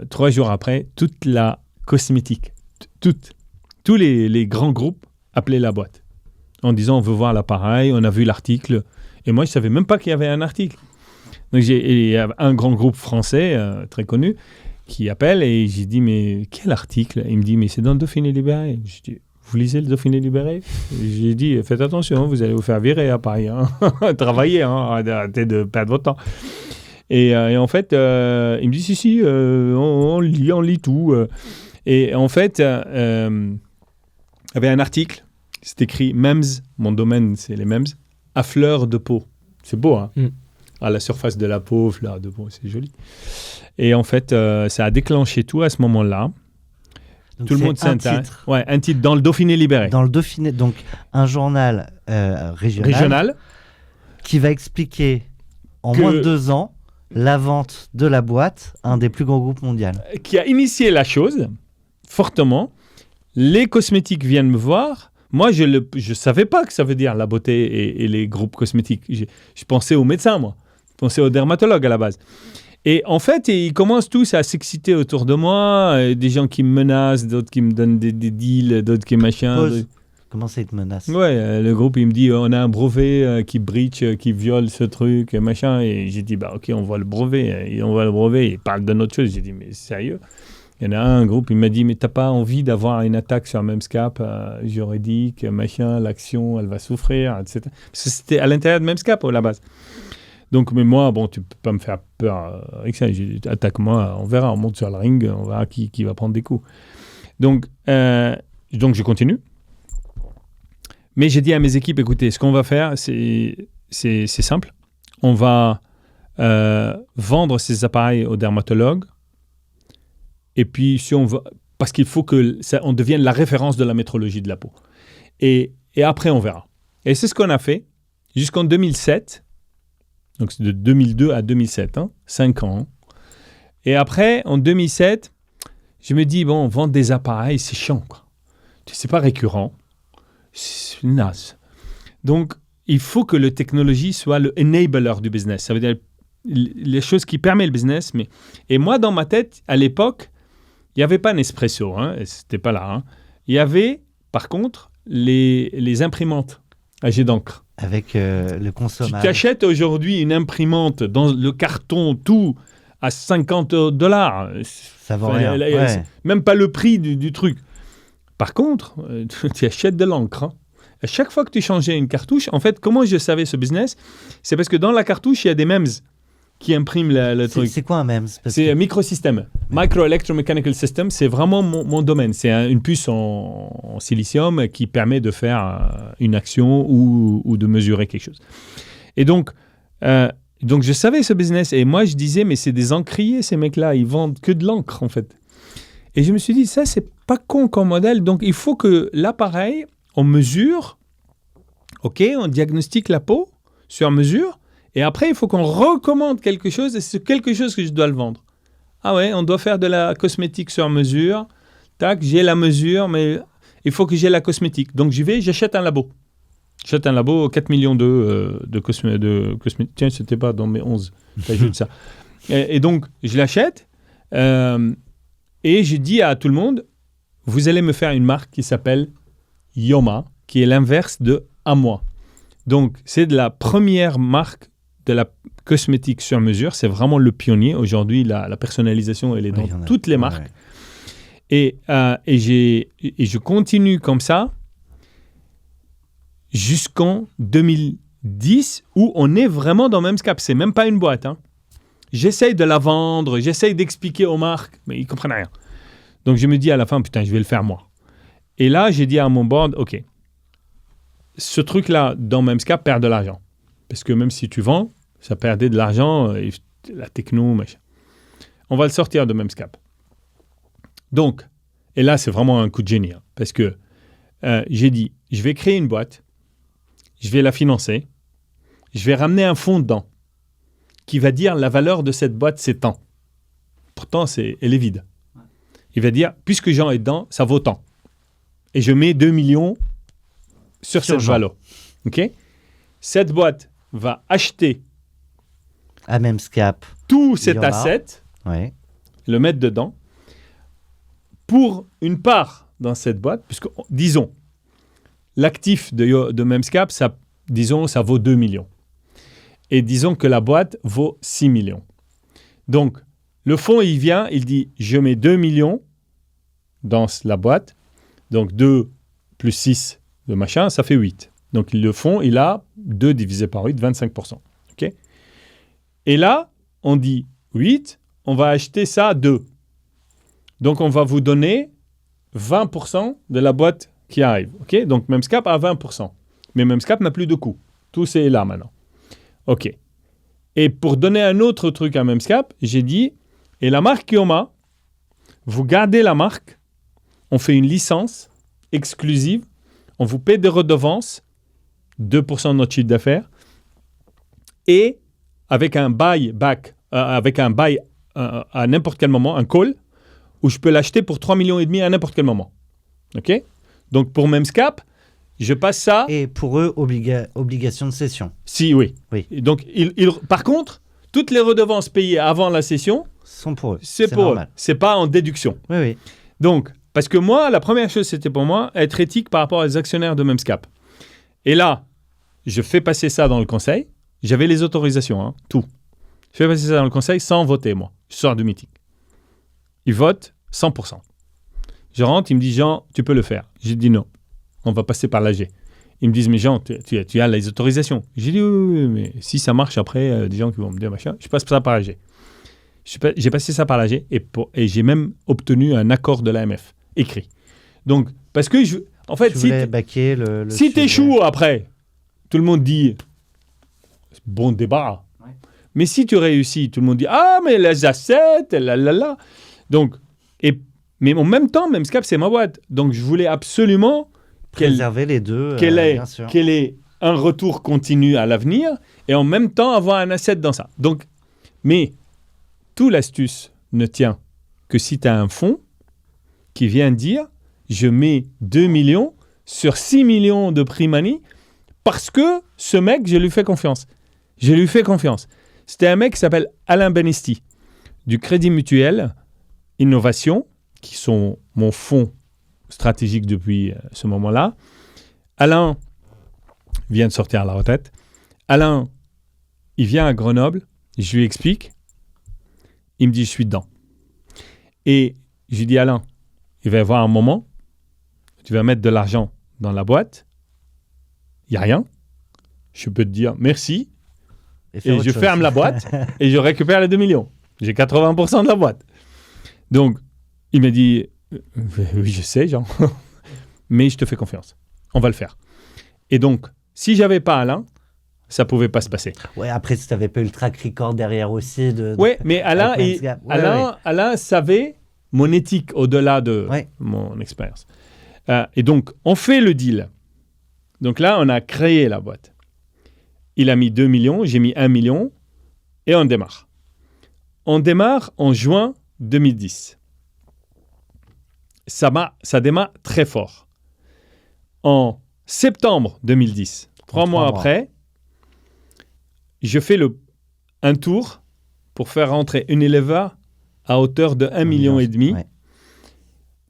3 jours après, toute la cosmétique, tous les grands groupes appelaient la boîte en disant, on veut voir l'appareil, on a vu l'article. Et moi, je ne savais même pas qu'il y avait un article. Donc, il y a un grand groupe français très connu qui appelle et j'ai dit, mais quel article? Il me dit, mais c'est dans le Dauphiné libéré. Je dis, vous lisez le Dauphiné libéré? J'ai dit, faites attention, vous allez vous faire virer à Paris. Hein. Travaillez, hein, arrêtez de perdre votre temps. Et en fait, il me dit, si, on lit tout. Et en fait, il y avait un article, c'est écrit MEMS, mon domaine, c'est les MEMS, à fleur de peau. C'est beau, hein? À la surface de la peau, fleur de peau, c'est joli. Et en fait, ça a déclenché tout à ce moment-là. Donc tout le monde s'intéresse. Ouais, un titre dans le Dauphiné libéré. Dans le Dauphiné, donc un journal régional qui va expliquer en moins de 2 ans la vente de la boîte, un des plus grands groupes mondiaux. Qui a initié la chose fortement. Les cosmétiques viennent me voir. Moi, je ne savais pas que ça veut dire la beauté et les groupes cosmétiques. Je pensais aux médecins, moi. Je pensais aux dermatologues à la base. Et en fait, ils commencent tous à s'exciter autour de moi. Des gens qui me menacent, d'autres qui me donnent des deals, d'autres qui machin. Comment ça, ils te menacent? Ouais, le groupe, il me dit, on a un brevet qui breach, qui viole ce truc, machin. Et j'ai dit, ok, on voit le brevet. Et on voit le brevet, il parle d'une autre chose. J'ai dit, mais sérieux? Il y en a un groupe, il m'a dit, mais t'as pas envie d'avoir une attaque sur Memscap juridique, machin, l'action, elle va souffrir, etc. Parce que c'était à l'intérieur de Memscap, à la base. Donc, mais moi, bon, tu peux pas me faire peur avec ça. Attaque-moi, on verra, on monte sur le ring, on verra qui va prendre des coups. Donc je continue. Mais j'ai dit à mes équipes, écoutez, ce qu'on va faire, c'est simple. On va vendre ces appareils aux dermatologues. Et puis, parce qu'il faut qu'on devienne la référence de la métrologie de la peau. Et après, on verra. Et c'est ce qu'on a fait jusqu'en 2007. Donc, c'est de 2002 à 2007, 5 ans. Et après, en 2007, je me dis, bon, vendre des appareils, c'est chiant, quoi. C'est pas récurrent. C'est naze. Donc, il faut que la technologie soit le enabler du business. Ça veut dire les choses qui permettent le business. Et moi, dans ma tête, à l'époque, il n'y avait pas Nespresso. C'était pas là. Il y avait, par contre, les imprimantes à jet d'encre. Avec le consommable. Tu t'achètes aujourd'hui une imprimante dans le carton, tout, à $50. Ça vaut rien. C'est même pas le prix du truc. Par contre, tu achètes de l'encre. À chaque fois que tu changeais une cartouche, en fait, comment je savais ce business? C'est parce que dans la cartouche, il y a des MEMS qui impriment le truc. C'est quoi un MEMS? C'est un microsystème. Micro-electromechanical system, c'est vraiment mon domaine. C'est une puce en silicium qui permet de faire une action ou de mesurer quelque chose. Et donc, je savais ce business. Et moi, je disais, mais c'est des encriers, ces mecs-là. Ils vendent que de l'encre, en fait. Et je me suis dit, ça, c'est pas con comme modèle. Donc, il faut que l'appareil, on mesure, OK, on diagnostique la peau sur mesure. Et après, il faut qu'on recommande quelque chose et c'est quelque chose que je dois le vendre. Ah ouais, on doit faire de la cosmétique sur mesure. Tac, j'ai la mesure, mais il faut que j'ai la cosmétique. Donc, j'achète un labo. J'achète un labo, 4 millions de cosmétiques. Tiens, c'était pas dans mes 11. J'ajoute ça. Et donc, je l'achète et je dis à tout le monde, vous allez me faire une marque qui s'appelle Yoma, qui est l'inverse de à moi. Donc, c'est de la première marque de la cosmétique sur mesure. C'est vraiment le pionnier. Aujourd'hui, la personnalisation, elle est dans toutes les marques. Ouais. Et je continue comme ça jusqu'en 2010, où on est vraiment dans Memscap. C'est même pas une boîte. J'essaye de la vendre, j'essaye d'expliquer aux marques, mais ils comprennent rien. Donc, je me dis à la fin, putain, je vais le faire moi. Et là, j'ai dit à mon board, OK, ce truc-là, dans Memscap, perd de l'argent. Parce que même si tu vends, ça perdait de l'argent, la techno, machin. On va le sortir de Memscap. Donc, et là, c'est vraiment un coup de génie. Parce que j'ai dit, je vais créer une boîte, je vais la financer, je vais ramener un fonds dedans qui va dire la valeur de cette boîte, c'est tant. Pourtant, elle est vide. Il va dire, puisque Jean est dedans, ça vaut tant. Et je mets 2 millions sur cette valeur. OK? Cette boîte va acheter à Memscap tout cet asset, le mettre dedans, pour une part dans cette boîte, puisque, disons, l'actif de Memscap, ça vaut 2 millions. Et disons que la boîte vaut 6 millions. Donc, le fonds, il vient, il dit, je mets 2 millions dans la boîte, donc 2 plus 6 de machin, ça fait 8. Donc, le fonds, il a 2 divisé par 8, 25%. OK? Et là, on dit 8, on va acheter ça à 2. Donc, on va vous donner 20% de la boîte qui arrive. OK? Donc, Memscap a 20%. Mais Memscap n'a plus de coût. Tout c'est là maintenant. OK. Et pour donner un autre truc à Memscap, j'ai dit, et la marque Yoma, vous gardez la marque, on fait une licence exclusive, on vous paie des redevances, 2% de notre chiffre d'affaires, et avec un buy-back, avec un buy à n'importe quel moment, un call, où je peux l'acheter pour 3,5 millions à n'importe quel moment. OK? Donc, pour Memscap, je passe ça... Et pour eux, obligation de cession. Si, oui. Et donc, par contre, toutes les redevances payées avant la cession... sont pour eux. C'est pour normal. Eux. C'est pas en déduction. Oui. Donc, parce que moi, la première chose, c'était pour moi, être éthique par rapport aux actionnaires de Memscap. Et là, je fais passer ça dans le conseil. J'avais les autorisations, tout. Je fais passer ça dans le conseil sans voter, moi. Je sors du meeting. Ils votent 100%. Je rentre, il me dit, Jean, tu peux le faire. J'ai dit non, on va passer par l'AG. Ils me disent, mais Jean, tu as les autorisations. J'ai dit, oui, mais si ça marche après, des gens qui vont me dire machin, je passe ça par l'AG. J'ai passé ça par l'AG et j'ai même obtenu un accord de l'AMF, écrit. Donc, parce que, en fait, Tu voulais baquer le si sujet. t'échoues après, tout le monde dit, bon débat. Ouais. Mais si tu réussis, tout le monde dit, ah, mais les assets, là. Donc, mais en même temps, Memscap, c'est ma boîte. Donc, je voulais absolument Préserver les deux, bien sûr. qu'elle ait un retour continu à l'avenir et en même temps avoir un asset dans ça. Donc, mais toute l'astuce ne tient que si tu as un fonds qui vient dire je mets 2 millions sur 6 millions de pre-money parce que ce mec, je lui fais confiance. Je lui fais confiance. C'était un mec qui s'appelle Alain Benesti du Crédit Mutuel Innovation, qui sont mon fonds stratégique depuis ce moment-là. Alain vient de sortir à la retraite. Alain, il vient à Grenoble, je lui explique. Il me dit, je suis dedans. Et je lui dis, Alain, il va y avoir un moment, tu vas mettre de l'argent dans la boîte, il n'y a rien. Je peux te dire merci, et je ferme la boîte, et je récupère les 2 millions. J'ai 80% de la boîte. Donc, il m'a dit, oui, je sais, Jean, mais je te fais confiance. On va le faire. Et donc, si j'avais pas Alain, ça pouvait pas se passer. Ouais, après, si tu n'avais pas eu le track record derrière aussi. Oui, mais Alain, avec Memscap. Alain savait mon éthique au-delà de mon expérience. Et donc, on fait le deal. Donc là, on a créé la boîte. Il a mis 2 millions, j'ai mis 1 million, et on démarre. On démarre en juin 2010. Ça démarre très fort. En septembre 2010, 3 mois après, je fais un tour pour faire rentrer Unilever à hauteur de 1,5 million. Ouais.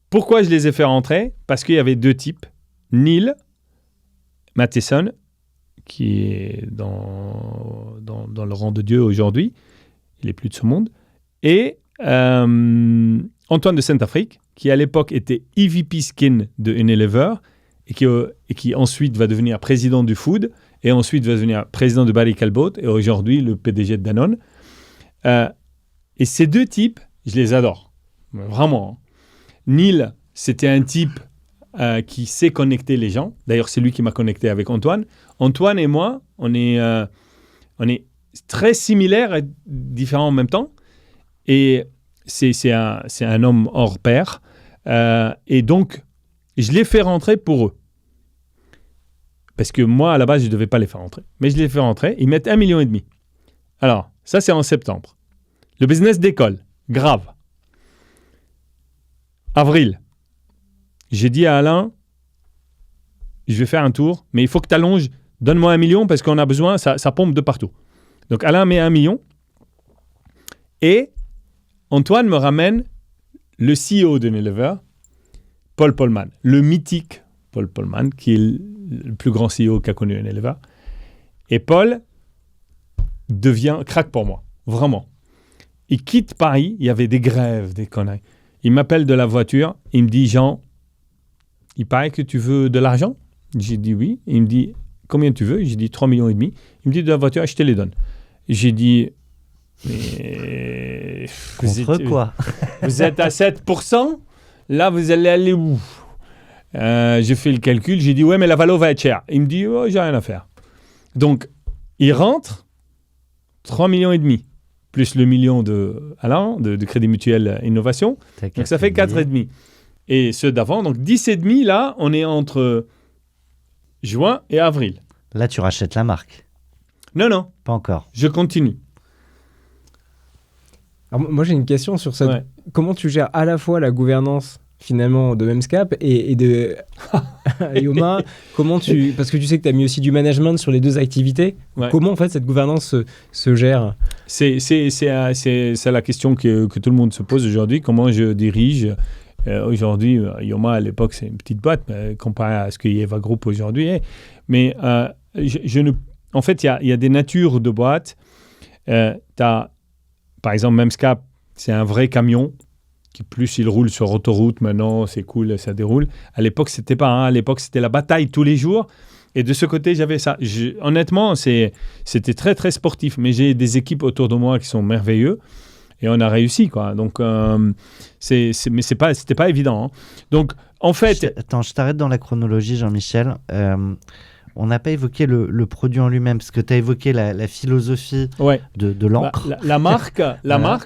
Pourquoi je les ai fait rentrer ? Parce qu'il y avait 2 types. Neil Matheson, qui est dans le rang de Dieu aujourd'hui, il n'est plus de ce monde, et Antoine de Saint-Afrique, qui à l'époque était EVP Skin de Unilever, et qui ensuite va devenir président du Food, et ensuite va devenir président de Barry Callebaut, et aujourd'hui le PDG de Danone. Et ces 2 types, je les adore, vraiment. Neil, c'était un type qui sait connecter les gens. D'ailleurs, c'est lui qui m'a connecté avec Antoine. Antoine et moi, on est très similaires et différents en même temps. Et c'est un homme hors pair. Et donc, je l'ai fait rentrer pour eux. Parce que moi, à la base, je ne devais pas les faire rentrer. Mais je les fait rentrer. Ils mettent 1,5 million. Alors, ça, c'est en septembre. Le business décolle. Grave. Avril. J'ai dit à Alain, je vais faire un tour, mais il faut que tu allonges. Donne-moi 1 million parce qu'on a besoin, ça pompe de partout. Donc, Alain met 1 million. Et Antoine me ramène le CEO de Unilever, Paul Polman, le mythique Paul Polman, qui est le plus grand CEO qu'a connu Unilever. Et Paul craque pour moi, vraiment. Il quitte Paris, il y avait des grèves, des conneries. Il m'appelle de la voiture, il me dit, Jean, il paraît que tu veux de l'argent ? J'ai dit oui. Il me dit, combien tu veux ? J'ai dit 3,5 millions. Il me dit, de la voiture, je te les donne. J'ai dit, mais... Quoi ? Vous êtes à 7%, là, vous allez aller où ? J'ai fait le calcul, j'ai dit, ouais, mais la valo va être chère. Il me dit, oh, j'ai rien à faire. Donc, il rentre, 3,5 millions, plus le million de Alain, de Crédit Mutuel Innovation. Donc, ça fait 4,5. Et ceux d'avant, donc 10,5, là, on est entre juin et avril. Là, tu rachètes la marque. Non. Pas encore. Je continue. Alors, moi, j'ai une question sur ça. Ouais. Comment tu gères à la fois la gouvernance finalement de Memscap et de Yoma, parce que tu sais que tu as mis aussi du management sur les 2 activités. Ouais. Comment en fait cette gouvernance se gère ? C'est la question que tout le monde se pose aujourd'hui. Comment je dirige aujourd'hui, Yoma à l'époque c'est une petite boîte comparé à ce que Eva Group aujourd'hui est. Mais en fait il y a des natures de boîtes. Par exemple Memscap, c'est un vrai camion. qui plus il roule sur autoroute, maintenant c'est cool, ça déroule. À l'époque, c'était pas. À l'époque, c'était la bataille tous les jours. Et de ce côté, j'avais ça. Honnêtement, c'était très, très sportif. Mais j'ai des équipes autour de moi qui sont merveilleuses. Et on a réussi, quoi. Donc, mais c'était pas évident. Hein. Donc, en fait... Je t'arrête dans la chronologie, Jean-Michel. On n'a pas évoqué le produit en lui-même, parce que tu as évoqué la philosophie de l'encre. La marque,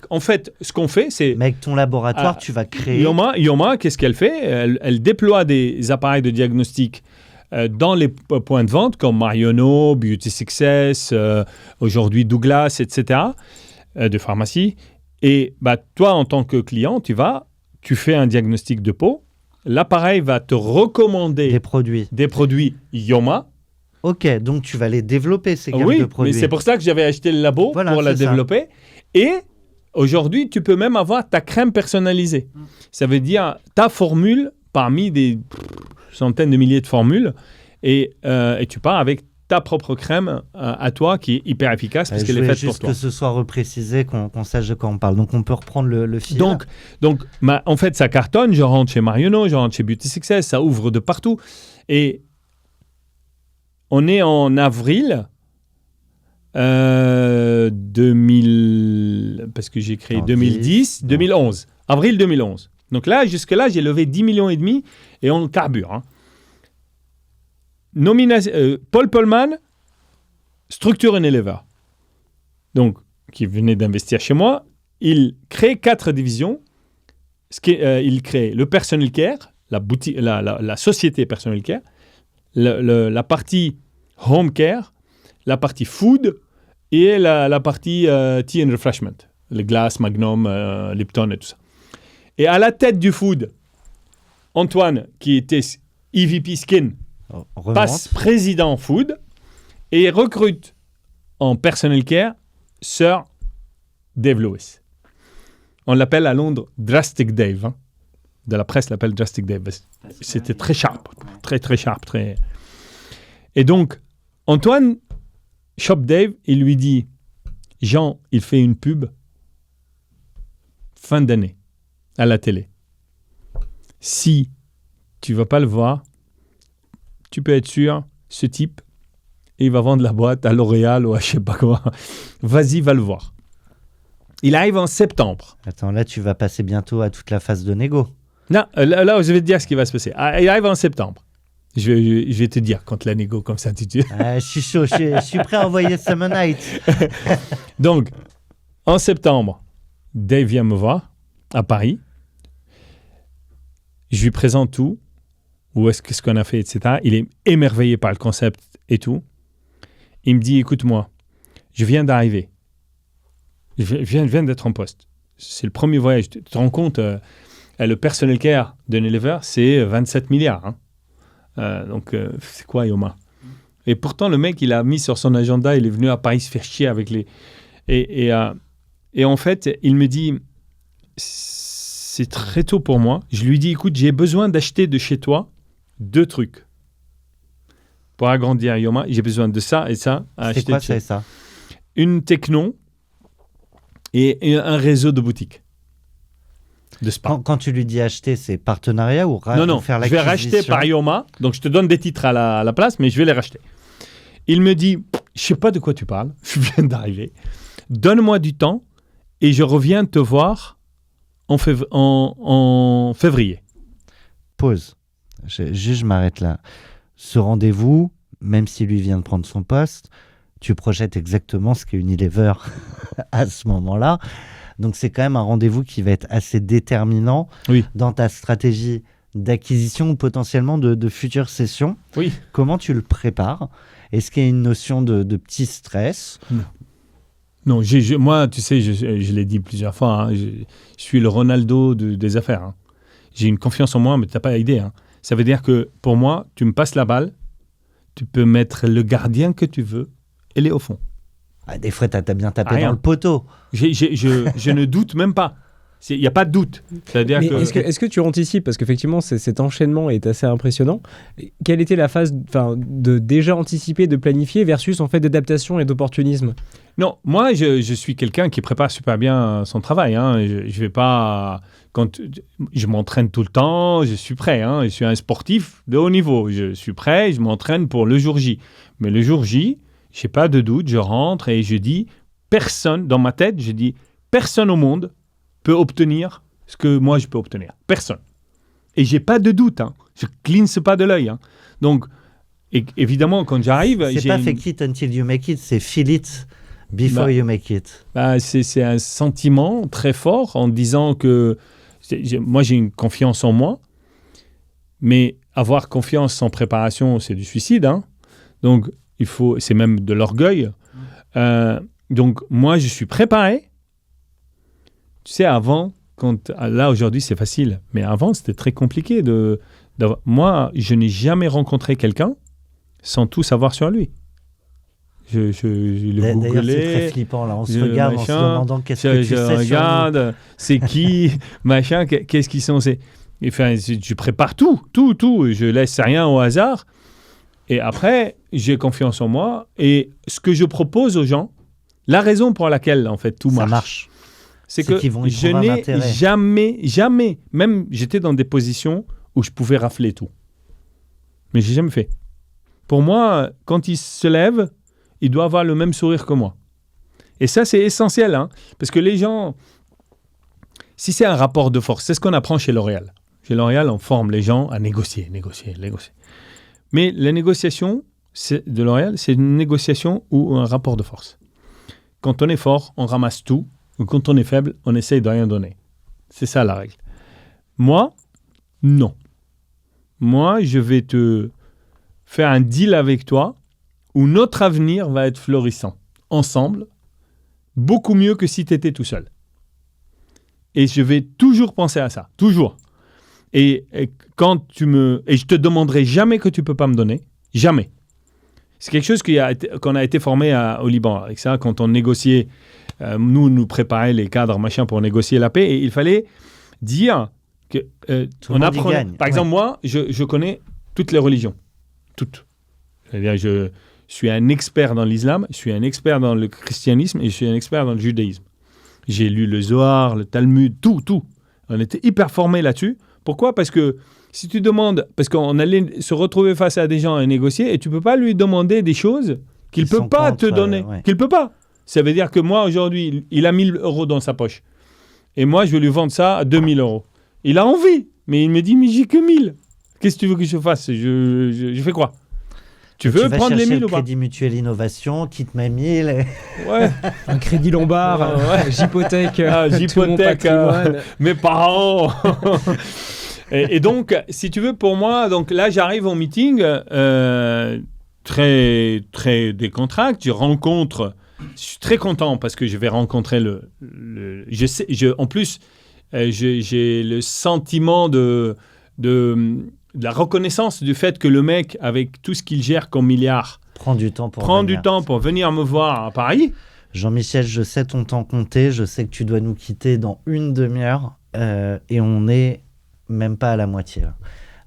en fait, ce qu'on fait, c'est... Mais avec ton laboratoire, tu vas créer... Yoma, qu'est-ce qu'elle fait ? Elle déploie des appareils de diagnostic dans les points de vente, comme Marionneau, Beauty Success, aujourd'hui Douglas, etc., de pharmacie. Et toi, en tant que client, tu fais un diagnostic de peau. L'appareil va te recommander des produits Yoma. Ok, donc tu vas les développer, ces gammes de produits. Oui, mais c'est pour ça que j'avais acheté le labo pour la développer. Et aujourd'hui, tu peux même avoir ta crème personnalisée. Ça veut dire ta formule parmi des centaines de milliers de formules. Et tu pars avec ta propre crème à toi qui est hyper efficace parce qu'elle est faite pour toi. Juste que ce soit reprécisé, qu'on sache de quoi on parle. Donc, on peut reprendre le fil. Donc en fait, ça cartonne. Je rentre chez Marionneau, je rentre chez Beauty Success, ça ouvre de partout. Et on est en avril 2000, parce que j'ai créé 2011. Avril 2011. Donc là, jusque-là, j'ai levé 10 millions et demi et on carbure. Hein. Paul Polman, Structure Unilever, donc qui venait d'investir chez moi, il crée 4 divisions. Il crée le personal care, la société personal care, la partie home care, la partie food et la partie tea and refreshment, le glace, Magnum, Lipton et tout ça. Et à la tête du food, Antoine, qui était EVP Skin, passe président food et recrute en personal care Sir Dave Lewis. On l'appelle à Londres Drastic Dave. Hein. De la presse l'appelle Drastic Dave. C'était très sharp. Très, très sharp. Très... Et donc, Antoine chope Dave et lui dit « Jean, il fait une pub fin d'année à la télé. Si tu ne vas pas le voir, tu peux être sûr, ce type, il va vendre la boîte à L'Oréal ou à je sais pas quoi. Vas-y, va le voir. » Il arrive en septembre. Attends, là, tu vas passer bientôt à toute la phase de négo. Non, là, je vais te dire ce qui va se passer. Il arrive en septembre. Je vais te dire quand la négo comme ça. Je suis chaud, je suis prêt à envoyer Summer Night. Donc, en septembre, Dave vient me voir à Paris. Je lui présente tout. Où est-ce que ce qu'on a fait, etc. Il est émerveillé par le concept et tout. Il me dit, écoute-moi, je viens d'arriver. Je viens d'être en poste. C'est le premier voyage. Tu te rends compte, le personal care de Unilever, c'est 27 milliards. Hein. Donc, c'est quoi, Yoma? Et pourtant, le mec, il a mis sur son agenda, il est venu à Paris se faire chier avec les... Et en fait, il me dit, c'est très tôt pour moi. Je lui dis, écoute, j'ai besoin d'acheter de chez toi 2 trucs. Pour agrandir Yoma, j'ai besoin de ça et ça. C'est quoi ça et ça? Une techno et un réseau de boutiques de spa. Quand tu lui dis acheter, c'est partenariat ou non, faire l'acquisition? Je vais racheter par Yoma. Donc, je te donne des titres à la place, mais je vais les racheter. Il me dit, je ne sais pas de quoi tu parles. Je viens d'arriver. Donne-moi du temps et je reviens te voir en février. Pause. Je m'arrête là. Ce rendez-vous, même si lui vient de prendre son poste, tu projettes exactement ce qu'est Unilever à ce moment-là. Donc, c'est quand même un rendez-vous qui va être assez déterminant dans ta stratégie d'acquisition ou potentiellement de futures sessions. Oui. Comment tu le prépares? Est-ce qu'il y a une notion de petit stress? Non, moi, tu sais, je l'ai dit plusieurs fois, hein, je suis le Ronaldo des affaires. Hein. J'ai une confiance en moi, mais tu n'as pas idée. Hein. Ça veut dire que pour moi, tu me passes la balle, tu peux mettre le gardien que tu veux, elle est au fond. Des fois, tu as bien tapé dans le poteau. Je ne doute même pas. Il n'y a pas de doute. C'est-à-dire Mais que... est-ce que tu anticipes, parce qu'effectivement cet enchaînement est assez impressionnant, quelle était la phase de déjà anticiper, de planifier versus en fait d'adaptation et d'opportunisme? Non, moi, je suis quelqu'un qui prépare super bien son travail. Hein. Je vais pas... Quand je m'entraîne tout le temps, je suis prêt. Hein. Je suis un sportif de haut niveau. Je suis prêt, je m'entraîne pour le jour J. Mais le jour J, je n'ai pas de doute, je rentre et je dis, personne, dans ma tête, je dis, personne au monde peut obtenir ce que moi je peux obtenir. Personne. Et j'ai pas de doute. Hein. Je clince pas de l'œil. Hein. Donc, évidemment, quand j'arrive... C'est pas fake it until you make it, c'est feel it before you make it. C'est un sentiment très fort en disant que moi j'ai une confiance en moi, mais avoir confiance sans préparation, c'est du suicide. Hein. Donc, c'est même de l'orgueil. Donc, moi, je suis préparé. Tu sais, avant, là, aujourd'hui, c'est facile. Mais avant, c'était très compliqué. Moi, je n'ai jamais rencontré quelqu'un sans tout savoir sur lui. Je le googlais. D'ailleurs, c'est très flippant. Là. On se regarde en se demandant qu'est-ce que tu sais regarde, sur nous. C'est qui, machin, qu'est-ce qu'ils sont. Enfin, je prépare tout. Je laisse rien au hasard. Et après, j'ai confiance en moi. Et ce que je propose aux gens, la raison pour laquelle, en fait, tout marche. C'est que je n'ai jamais, même j'étais dans des positions où je pouvais rafler tout. Mais je n'ai jamais fait. Pour moi, quand il se lève, il doit avoir le même sourire que moi. Et ça, c'est essentiel. Hein, parce que les gens, si c'est un rapport de force, c'est ce qu'on apprend chez L'Oréal. Chez L'Oréal, on forme les gens à négocier. Mais la négociation de L'Oréal, c'est une négociation ou un rapport de force. Quand on est fort, on ramasse tout. Ou quand on est faible, on essaye de rien donner. C'est ça la règle. Moi, non. Moi, je vais te faire un deal avec toi où notre avenir va être florissant. Ensemble, beaucoup mieux que si tu étais tout seul. Et je vais toujours penser à ça. Toujours. Et quand je te demanderai jamais que tu peux pas me donner. Jamais. C'est quelque chose qu'on a été formé au Liban. Avec ça, quand on négociait... nous préparait les cadres machin pour négocier la paix et il fallait dire que on apprenait. Par exemple, moi, je connais toutes les religions, toutes. C'est-à-dire, je suis un expert dans l'islam, je suis un expert dans le christianisme et je suis un expert dans le judaïsme. J'ai lu le Zohar, le Talmud, tout. On était hyper formés là-dessus. Pourquoi ? Parce que si tu demandes, parce qu'on allait se retrouver face à des gens et négocier et tu peux pas lui demander des choses qu'il peut pas te donner, qu'il peut pas. Ça veut dire que moi, aujourd'hui, il a 1 000 € dans sa poche. Et moi, je vais lui vendre ça à 2 000 €. Il a envie, mais il me dit, mais j'ai que 1 000. Qu'est-ce que tu veux que je fasse ? Je fais quoi ? Tu veux prendre les 1 000 ou pas ? Crédit Mutuel Innovation, qui te met 1 000. Ouais. Un crédit Lombard, j'hypothèque, j'hypothèque mes parents. et donc, si tu veux, pour moi, donc là, j'arrive au meeting très, très décontracté. Je rencontre... Je suis très content parce que je vais rencontrer en plus, j'ai le sentiment de la reconnaissance du fait que le mec, avec tout ce qu'il gère comme milliard, prend du temps pour venir me voir à Paris. Jean-Michel, je sais ton temps compté, je sais que tu dois nous quitter dans une demi-heure et on n'est même pas à la moitié là.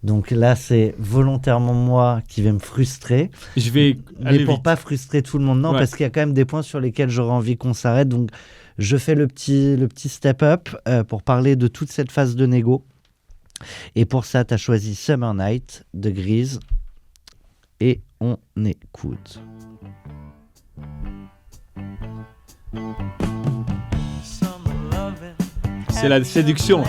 Donc là, c'est volontairement moi qui vais me frustrer. Je vais aller pour pas frustrer tout le monde, non, parce qu'il y a quand même des points sur lesquels j'aurais envie qu'on s'arrête. Donc, je fais le petit step-up pour parler de toute cette phase de négo. Et pour ça, tu as choisi Summer Night de Grease. Et on écoute. C'est la séduction.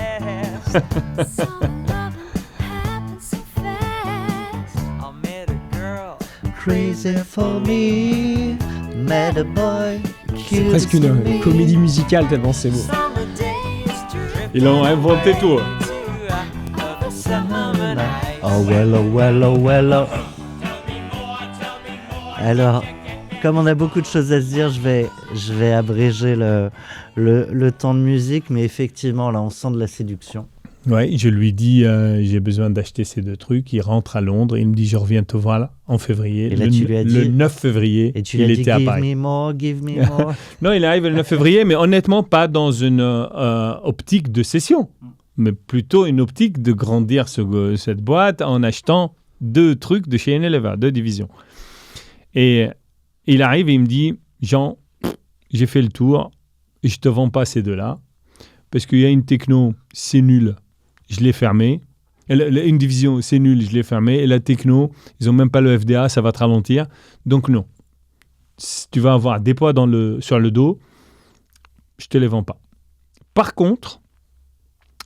Crazy for me, met a boy. C'est presque une comédie musicale tellement c'est beau. Ils ont inventé tout. Oh well. Alors, comme on a beaucoup de choses à se dire, je vais abréger le temps de musique, mais effectivement, là, on sent de la séduction. Ouais, je lui dis, j'ai besoin d'acheter ces 2 trucs. Il rentre à Londres. Il me dit, je reviens te voir là, en février. Et là, tu lui as le dit- 9 février, Et tu lui il as dit était à give Paris. me more, give me more. Non, il arrive le 9 février, mais honnêtement, pas dans une optique de cession, mais plutôt une optique de grandir cette boîte en achetant 2 trucs de chez Unilever, 2 divisions. Et il arrive et il me dit, Jean, j'ai fait le tour, et je te vends pas ces 2-là, parce qu'il y a une techno, c'est nul, je l'ai fermée. Une division, c'est nul, je l'ai fermée. Et la techno, ils n'ont même pas le FDA, ça va te ralentir. Donc non. Si tu vas avoir des poids sur le dos, je te les vends pas. Par contre,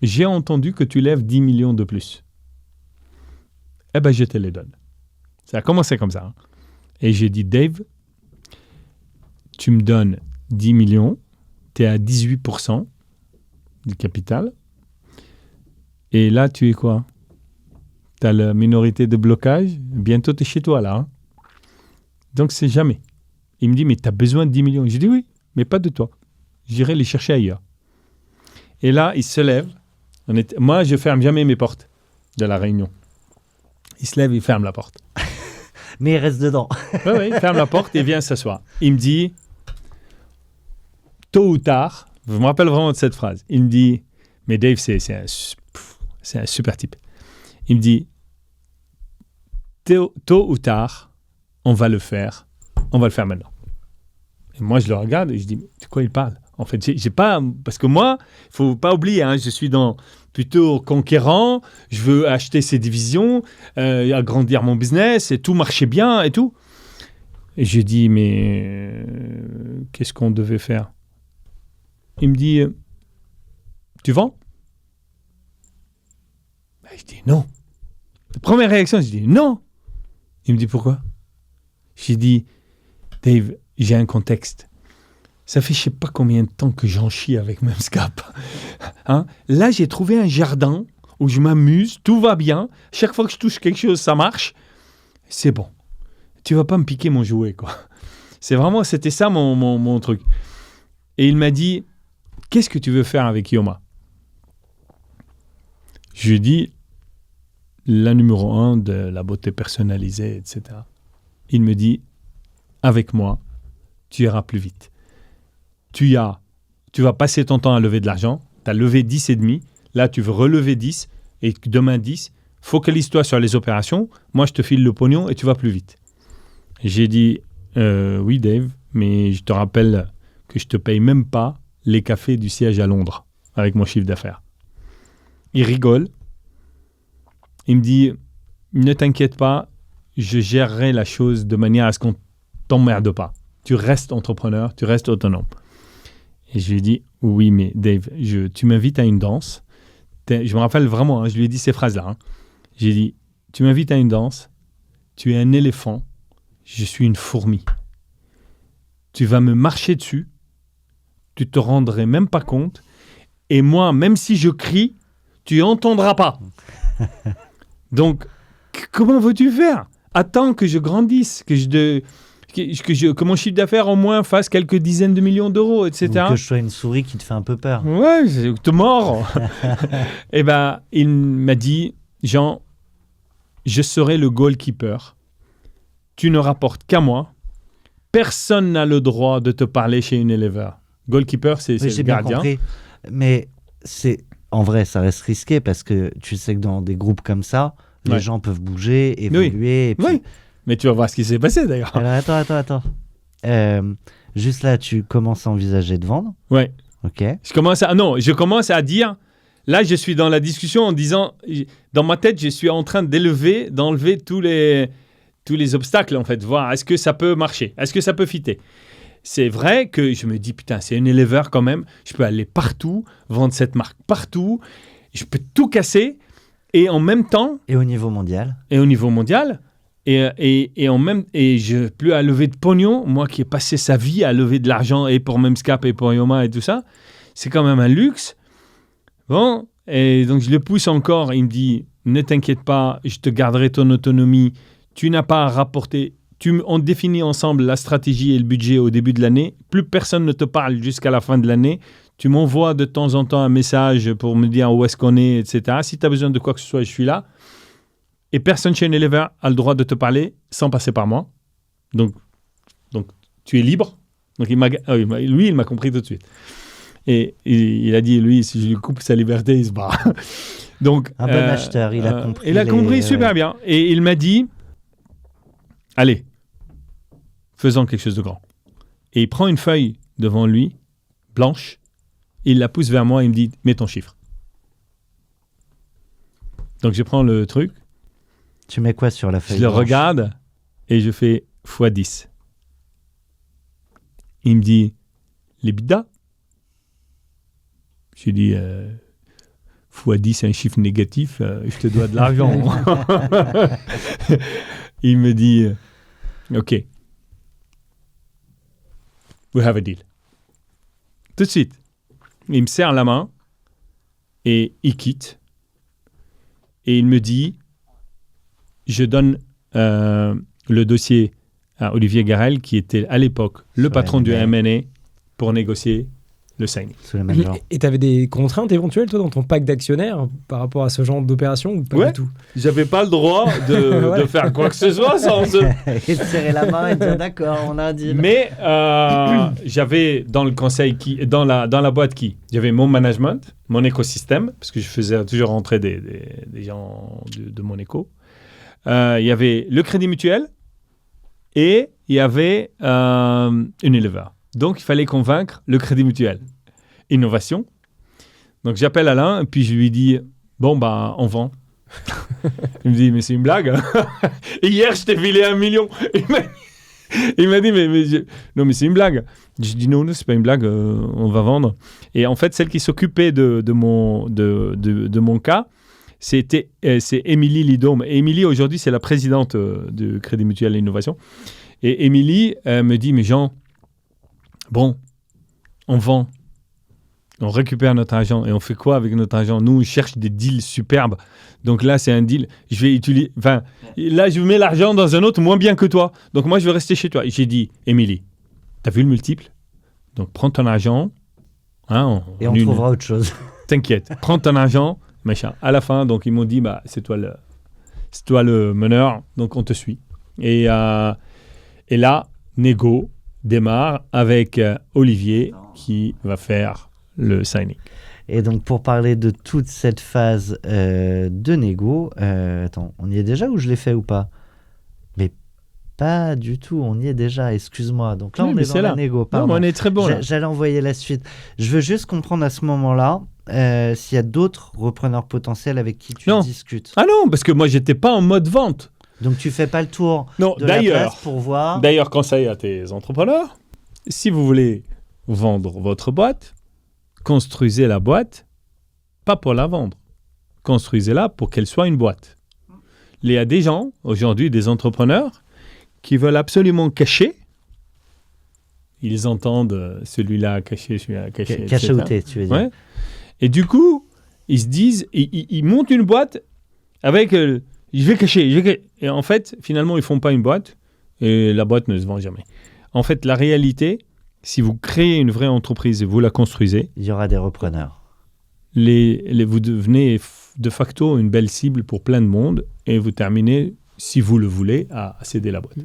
j'ai entendu que tu lèves 10 millions de plus. Eh ben, je te les donne. Ça a commencé comme ça. Hein. Et j'ai dit, Dave, tu me donnes 10 millions, tu es à 18% du capital. Et là, tu es quoi? Tu as la minorité de blocage. Bientôt, tu es chez toi, là. Hein. Donc, c'est jamais. Il me dit, mais tu as besoin de 10 millions. Je dis, oui, mais pas de toi. J'irai les chercher ailleurs. Et là, il se lève. Moi, je ferme jamais mes portes de la réunion. Il se lève, il ferme la porte. Mais il reste dedans. Oui, il ferme la porte et vient s'asseoir. Il me dit, tôt ou tard, je me rappelle vraiment de cette phrase. Il me dit, mais Dave, c'est un super type. Il me dit, tôt ou tard, on va le faire maintenant. Et moi, je le regarde et je dis, de quoi il parle? En fait, j'ai pas... Parce que moi, il faut pas oublier, hein, je suis plutôt conquérant, je veux acheter ces divisions, agrandir mon business, et tout marchait bien et tout. Et j'ai dit, mais qu'est-ce qu'on devait faire? Il me dit, tu vends? Je dis non. La première réaction, je dis non. Il me dit pourquoi? J'ai dit, Dave, j'ai un contexte. Ça fait je sais pas combien de temps que j'en chie avec Memscap. Hein? Là, j'ai trouvé un jardin où je m'amuse, tout va bien. Chaque fois que je touche quelque chose, ça marche. C'est bon. Tu vas pas me piquer mon jouet, quoi. C'était ça mon truc. Et il m'a dit, qu'est-ce que tu veux faire avec Yoma? Je lui ai dit, la numéro 1 de la beauté personnalisée, etc. Il me dit, avec moi, tu iras plus vite. Tu vas passer ton temps à lever de l'argent, tu as levé 10,5, là tu veux relever 10, et demain 10, focalise-toi sur les opérations, moi je te file le pognon et tu vas plus vite. J'ai dit, oui Dave, mais je te rappelle que je te paye même pas les cafés du siège à Londres, avec mon chiffre d'affaires. Il rigole, il me dit, ne t'inquiète pas, je gérerai la chose de manière à ce qu'on t'emmerde pas. Tu restes entrepreneur, tu restes autonome. Et je lui ai dit, oui, mais Dave, tu m'invites à une danse. Je me rappelle vraiment, hein, je lui ai dit ces phrases-là. Hein. J'ai dit, tu m'invites à une danse, tu es un éléphant, je suis une fourmi. Tu vas me marcher dessus, tu te rendrais même pas compte, et moi, même si je crie, tu entendras pas. Donc, comment veux-tu faire? Attends que je grandisse, que mon chiffre d'affaires au moins fasse quelques dizaines de millions d'euros, etc. Ou que je sois une souris qui te fait un peu peur. Ouais, te mords. Et ben, il m'a dit, Jean, je serai le goalkeeper. Tu ne rapportes qu'à moi. Personne n'a le droit de te parler chez Unilever. Goalkeeper, c'est Oui, le j'ai bien gardien. compris. Mais en vrai, ça reste risqué parce que tu sais que dans des groupes comme ça, les Ouais. gens peuvent bouger, évoluer. Et puis... Oui, mais tu vas voir ce qui s'est passé d'ailleurs. Alors, attends. Juste là, tu commences à envisager de vendre. Ouais. Ok. Je commence à dire, là je suis dans la discussion en disant, dans ma tête je suis en train d'enlever tous les obstacles en fait, voir est-ce que ça peut marcher, est-ce que ça peut fitter. C'est vrai que je me dis, putain, c'est Unilever quand même, je peux aller partout, vendre cette marque partout, je peux tout casser, et en même temps, Et au niveau mondial? et au niveau mondial, et je plus à lever de pognon, moi qui ai passé sa vie à lever de l'argent et pour Memscap et pour Yoma et tout ça, c'est quand même un luxe. Bon, et donc je le pousse encore, il me dit, ne t'inquiète pas, je te garderai ton autonomie, tu n'as pas à rapporter, on définit ensemble la stratégie et le budget au début de l'année, plus personne ne te parle jusqu'à la fin de l'année, Tu m'envoies de temps en temps un message pour me dire où est-ce qu'on est, etc. Si tu as besoin de quoi que ce soit, je suis là. Et personne chez Unilever a le droit de te parler sans passer par moi. Donc tu es libre. Donc il m'a compris tout de suite. Et il a dit, lui, si je lui coupe sa liberté, il se barre. Donc, Un bon acheteur, il a compris. Il a compris super bien. Et il m'a dit, allez, faisons quelque chose de grand. Et il prend une feuille devant lui, blanche, il la pousse vers moi et il me dit, mets ton chiffre. Donc je prends le truc. Tu mets quoi sur la feuille? Je le blanche regarde et je fais x10. Il me dit, l'EBITDA? J'ai dit, x10, c'est un chiffre négatif, je te dois de l'argent. Il me dit, OK, we have a deal. Tout de suite. Il me serre la main et il quitte. Et il me dit, je donne le dossier à Olivier Garrel, qui était à l'époque le patron du M&A, pour négocier le signing. Sous le même genre. Et tu avais des contraintes éventuelles, toi, dans ton pack d'actionnaires par rapport à ce genre d'opération ou pas Ouais. du tout? J'avais pas le droit de faire quoi que ce soit sans Et de serrer la main et de dire d'accord, on a un deal. Mais j'avais dans le conseil, dans la boîte j'avais mon management, mon écosystème, parce que je faisais toujours rentrer des gens de mon éco. Il y avait le Crédit Mutuel et il y avait Unilever. Donc, il fallait convaincre le Crédit Mutuel. Innovation. Donc, j'appelle Alain et puis je lui dis, bon, bah, on vend. Il me dit, mais c'est une blague. Et hier, je t'ai filé 1 million. Il m'a dit, non, mais c'est une blague. Je dis, non, c'est pas une blague, on va vendre. Et en fait, celle qui s'occupait de mon cas, c'est Émilie Lidôme. Et Émilie, aujourd'hui, c'est la présidente du Crédit Mutuel et Innovation. Et Émilie me dit, mais Jean, bon, on vend, on récupère notre argent et on fait quoi avec notre argent? Nous, on cherche des deals superbes. Donc là, c'est un deal. Je vais utiliser. Enfin, là, je mets l'argent dans un autre moins bien que toi. Donc moi, je vais rester chez toi. Et j'ai dit, Émilie, t'as vu le multiple? Donc prends ton argent. Hein, et on trouvera autre chose. T'inquiète, prends ton argent, machin. À la fin, donc ils m'ont dit, bah, c'est toi le meneur, donc on te suit. Et là, négo démarre avec Olivier qui va faire le signing. Et donc, pour parler de toute cette phase de négo, attends, on y est déjà ou je l'ai fait ou pas? Mais pas du tout, on y est déjà, excuse-moi. Donc là, Oui, on est dans la négo, pardon. Non, mais on est très bon là. J'allais envoyer la suite. Je veux juste comprendre à ce moment-là s'il y a d'autres repreneurs potentiels avec qui tu discutes. Ah non, parce que moi, j'étais pas en mode vente. Donc, tu fais pas le tour non, de la place pour voir... D'ailleurs, conseil à tes entrepreneurs, si vous voulez vendre votre boîte, construisez la boîte, pas pour la vendre. Construisez-la pour qu'elle soit une boîte. Il y a des gens, aujourd'hui, des entrepreneurs, qui veulent absolument cacher. Ils entendent celui-là caché, celui-là caché, Caché, tu veux dire. Ouais. Et du coup, ils se disent, ils montent une boîte avec... je vais cacher. Et en fait, finalement, ils ne font pas une boîte et la boîte ne se vend jamais. En fait, la réalité, si vous créez une vraie entreprise et vous la construisez, il y aura des repreneurs. Vous devenez de facto une belle cible pour plein de monde et vous terminez, si vous le voulez, à céder la boîte.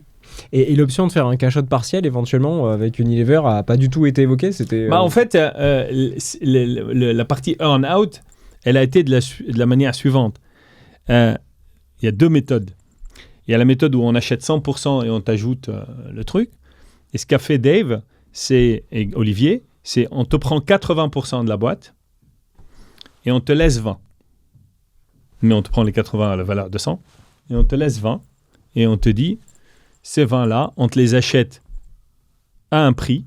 Et l'option de faire un cash-out partiel éventuellement avec Unilever n'a pas du tout été évoquée. C'était, En fait, la partie earn-out, elle a été de la manière suivante. Il y a 2 méthodes. Il y a la méthode où on achète 100% et on t'ajoute le truc. Et ce qu'a fait Dave et Olivier, c'est on te prend 80% de la boîte et on te laisse 20. Mais on te prend les 80 à la valeur de 100 et on te laisse 20 et on te dit, ces 20-là, on te les achète à un prix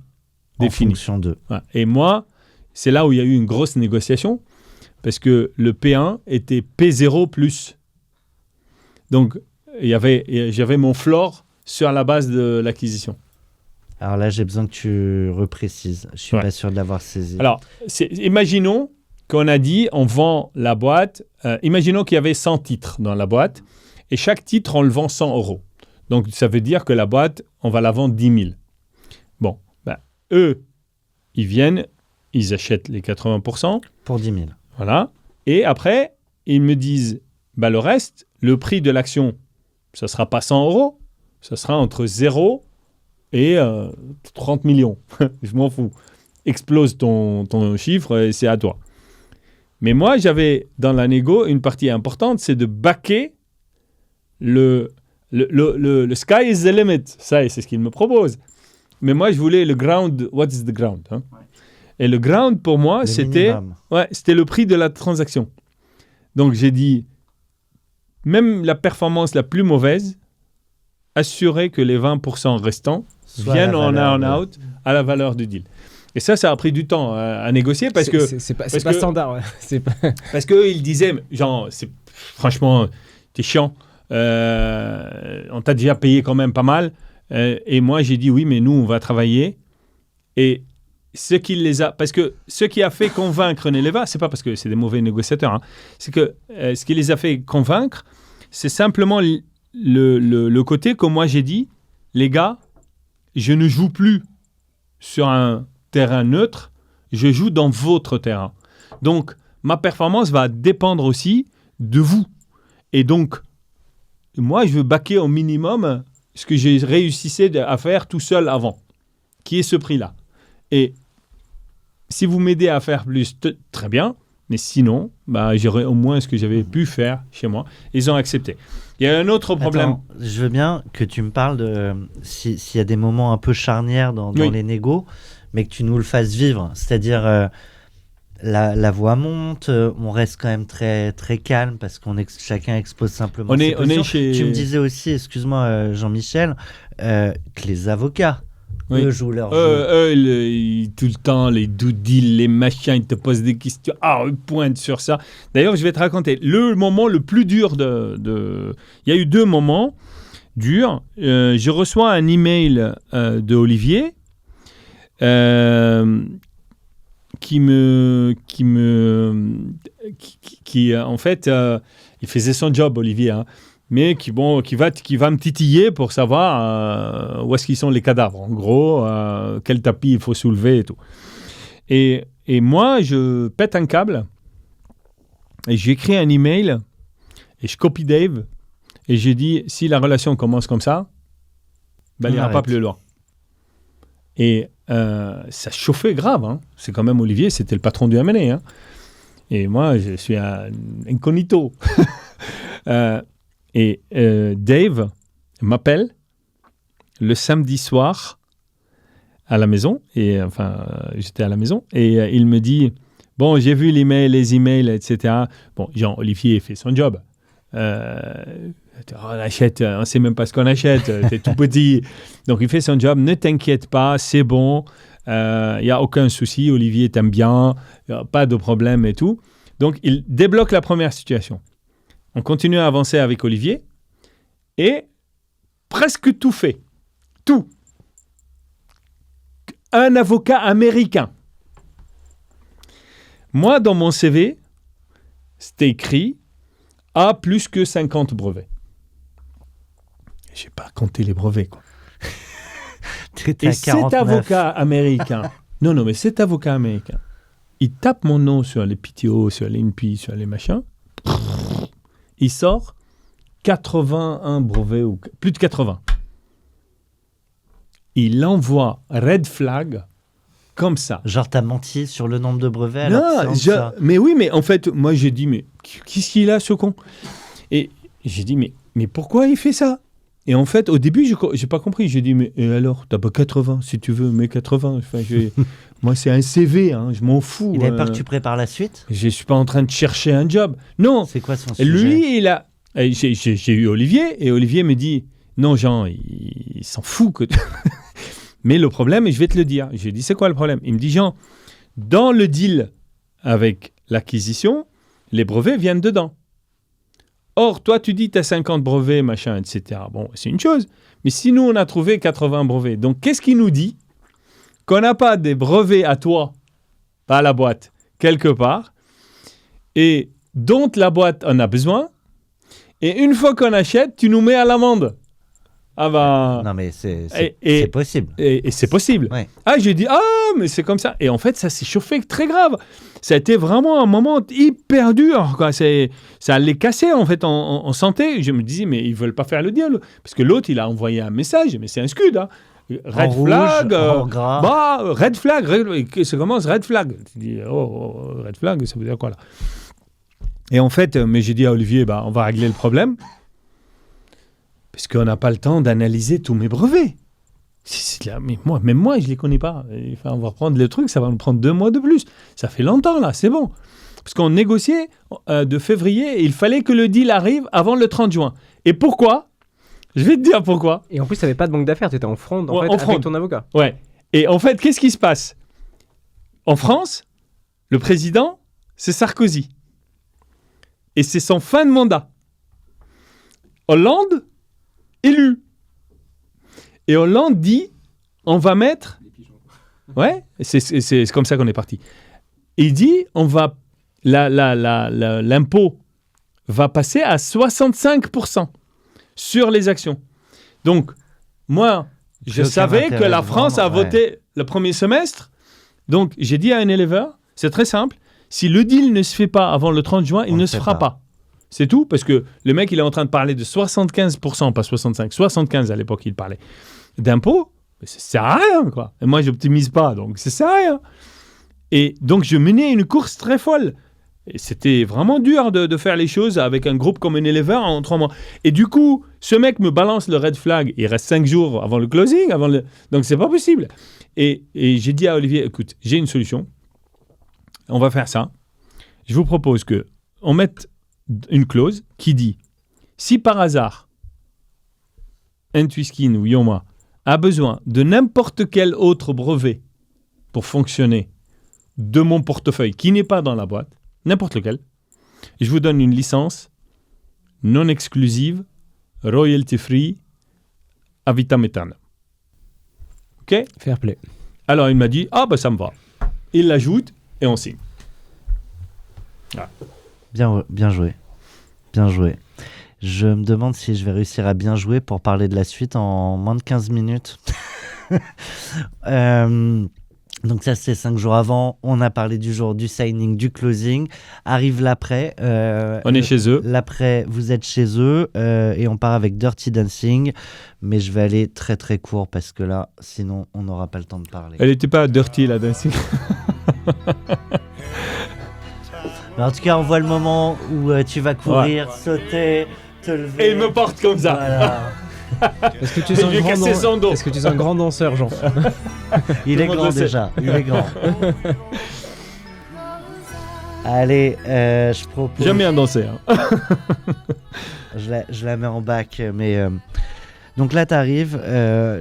défini. En fonction d'eux. Ouais. Et moi, c'est là où il y a eu une grosse négociation parce que le P1 était P0+. Donc, j'avais mon floor sur la base de l'acquisition. Alors là, j'ai besoin que tu reprécises. Je ne suis pas sûr de l'avoir saisi. Alors, imaginons qu'on a dit, on vend la boîte. Imaginons qu'il y avait 100 titres dans la boîte et chaque titre, on le vend 100 €. Donc, ça veut dire que la boîte, on va la vendre 10 000. Bon, eux, ils viennent, ils achètent les 80%. Pour 10 000. Voilà. Et après, ils me disent, bah, le reste, le prix de l'action, ça ne sera pas 100 euros, ça sera entre 0 et 30 millions. Je m'en fous. Explose ton chiffre et c'est à toi. Mais moi, j'avais dans la négo une partie importante, c'est de backer le sky is the limit. Ça, c'est ce qu'il me propose. Mais moi, je voulais le ground. What's the ground, hein? Et le ground, pour moi, c'était le prix de la transaction. Donc, j'ai dit, même la performance la plus mauvaise, assurer que les 20% restants viennent en earn-out à la valeur du deal. Et ça a pris du temps à négocier parce que... C'est pas standard, ouais. C'est pas... Parce qu'ils disaient, genre, franchement, t'es chiant. On t'a déjà payé quand même pas mal. Et moi, j'ai dit, oui, mais nous, on va travailler. Et parce que ce qui a fait convaincre Neleva, c'est pas parce que c'est des mauvais négociateurs, hein, c'est que ce qui les a fait convaincre, c'est simplement le côté que moi j'ai dit, les gars, je ne joue plus sur un terrain neutre, je joue dans votre terrain. Donc, ma performance va dépendre aussi de vous. Et donc, moi, je veux backer au minimum ce que j'ai réussi à faire tout seul avant, qui est ce prix-là. Et si vous m'aidez à faire plus, très bien. Mais sinon, bah, j'aurais au moins ce que j'avais pu faire chez moi. Ils ont accepté. Il y a un autre problème. Attends, je veux bien que tu me parles de s'il y a des moments un peu charnières dans les négos, mais que tu nous le fasses vivre. C'est-à-dire, la voix monte, on reste quand même très, très calme parce qu'on chacun expose simplement ses positions. Tu me disais aussi, excuse-moi Jean-Michel, que les avocats, eux jouent leur jeu. Tout le temps, les do deals, les machins, ils te posent des questions. Ah, ils pointent sur ça. D'ailleurs, je vais te raconter le moment le plus dur Il y a eu 2 moments durs. Je reçois un email de Olivier qui en fait, il faisait son job, Olivier, hein, mais qui va me titiller pour savoir où est-ce qu'ils sont les cadavres. En gros, quel tapis il faut soulever et tout. Et moi, je pète un câble et j'écris un email et je copie Dave et je dis, si la relation commence comme ça, ben, il n'ira pas plus loin. Et ça chauffait grave. Hein. C'est quand même Olivier, c'était le patron du M&A. Hein. Et moi, je suis un incognito. Et Dave m'appelle le samedi soir à la maison. Et enfin, j'étais à la maison. Et il me dit, bon, j'ai vu les emails, etc. Bon, Jean-Olivier fait son job. On achète, on ne sait même pas ce qu'on achète, c'est tout petit. Donc, il fait son job, ne t'inquiète pas, c'est bon, il n'y a aucun souci, Olivier t'aime bien, pas de problème et tout. Donc, il débloque la première situation. On continue à avancer avec Olivier et presque tout fait. Tout. Un avocat américain. Moi, dans mon CV, c'était écrit A plus que 50 brevets. Je n'ai pas compté les brevets, quoi. Et cet avocat américain, mais cet avocat américain, il tape mon nom sur les PTO, sur les INPI, sur les machins, il sort 81 brevets, ou plus de 80. Il envoie red flag comme ça. Genre, t'as menti sur le nombre de brevets? Non, mais oui, mais en fait, moi j'ai dit, mais qu'est-ce qu'il a, ce con? Et j'ai dit, mais pourquoi il fait ça? Et en fait, au début, je n'ai pas compris. J'ai dit, mais alors, tu n'as pas 80, si tu veux, mais 80. Enfin, moi, c'est un CV, hein, je m'en fous. Il n'avait pas que tu prépares la suite? Je ne suis pas en train de chercher un job. Non. C'est quoi son sujet? Lui, j'ai eu Olivier, et Olivier me dit, non, Jean, il s'en fout. Mais le problème, et je vais te le dire, j'ai dit, c'est quoi le problème? Il me dit, Jean, dans le deal avec l'acquisition, les brevets viennent dedans. Or, toi, tu dis tu as 50 brevets, machin, etc. Bon, c'est une chose. Mais si nous, on a trouvé 80 brevets, donc qu'est-ce qui nous dit qu'on n'a pas des brevets à toi, pas à la boîte, quelque part, et dont la boîte en a besoin, et une fois qu'on achète, tu nous mets à l'amende. Ah bah... Non, mais Et- c'est possible. Et c'est possible. Ouais. Ah, j'ai dit, mais c'est comme ça. Et en fait, ça s'est chauffé très grave. Ça a été vraiment un moment hyper dur, quoi. Ça allait casser, en fait, en santé. Je me disais, mais ils veulent pas faire le deal. Parce que l'autre, il a envoyé un message, mais c'est un scud, hein. Red En flag. rouge, en gras. Red flag. Ça commence red flag. Tu dis, red flag, ça veut dire quoi, là? Et en fait, mais j'ai dit à Olivier, on va régler le problème. Parce qu'on n'a pas le temps d'analyser tous mes brevets. Mais même moi, je ne les connais pas. Enfin, on va prendre le truc, ça va nous prendre 2 mois de plus. Ça fait longtemps, là, c'est bon. Parce qu'on négociait de février et il fallait que le deal arrive avant le 30 juin. Et pourquoi? Je vais te dire pourquoi. Et en plus, tu n'avais pas de banque d'affaires, tu étais en front, Ouais, fait, en front. avec ton avocat. Ouais. Et en fait, qu'est-ce qui se passe? En France, le président, c'est Sarkozy. Et c'est son fin de mandat. Hollande, élu. Et Hollande dit, on va mettre... Ouais, c'est comme ça qu'on est parti. Il dit, on va... L'impôt va passer à 65% sur les actions. Donc, moi, je Aucun savais intérêt que la de France a vendre, voté le premier semestre. Donc, j'ai dit à un éleveur, c'est très simple, si le deal ne se fait pas avant le 30 juin, il ne se fera pas. C'est tout, parce que le mec, il est en train de parler de 75%, pas 65, 75 à l'époque, il parlait, d'impôts. Ça sert à rien, quoi. Et moi, j'optimise pas, donc ça sert à rien. Et donc, je menais une course très folle. Et c'était vraiment dur de faire les choses avec un groupe comme un éleveur en 3 mois. Et du coup, ce mec me balance le red flag. Il reste 5 jours avant le closing. Donc, c'est pas possible. Et j'ai dit à Olivier, écoute, j'ai une solution. On va faire ça. Je vous propose qu'on mette une clause qui dit, si par hasard, Intuiskin ou Yoma a besoin de n'importe quel autre brevet pour fonctionner de mon portefeuille qui n'est pas dans la boîte, n'importe lequel, je vous donne une licence non exclusive, royalty free, à vitam aeternam. OK? Fair play. Alors il m'a dit, ça me va. Il l'ajoute et on signe. Bien joué. Bien joué. Je me demande si je vais réussir à bien jouer pour parler de la suite en moins de 15 minutes. Donc ça, c'est 5 jours avant. On a parlé du jour du signing, du closing. Arrive l'après. On est chez eux. L'après, vous êtes chez eux et on part avec Dirty Dancing. Mais je vais aller très très court parce que là, sinon, on n'aura pas le temps de parler. Elle n'était pas dirty, la dancing. Mais en tout cas, on voit le moment où tu vas courir, sauter, te lever. Et il me porte comme ça. Voilà. Est-ce que tu Je lui ai cassé son dos. Est-ce que tu es un grand danseur, Jean? Il est le monde grand le sait. déjà, il est grand. Allez, je propose... J'aime bien danser. Hein. Je la mets en bac, mais... Donc là, t'arrives,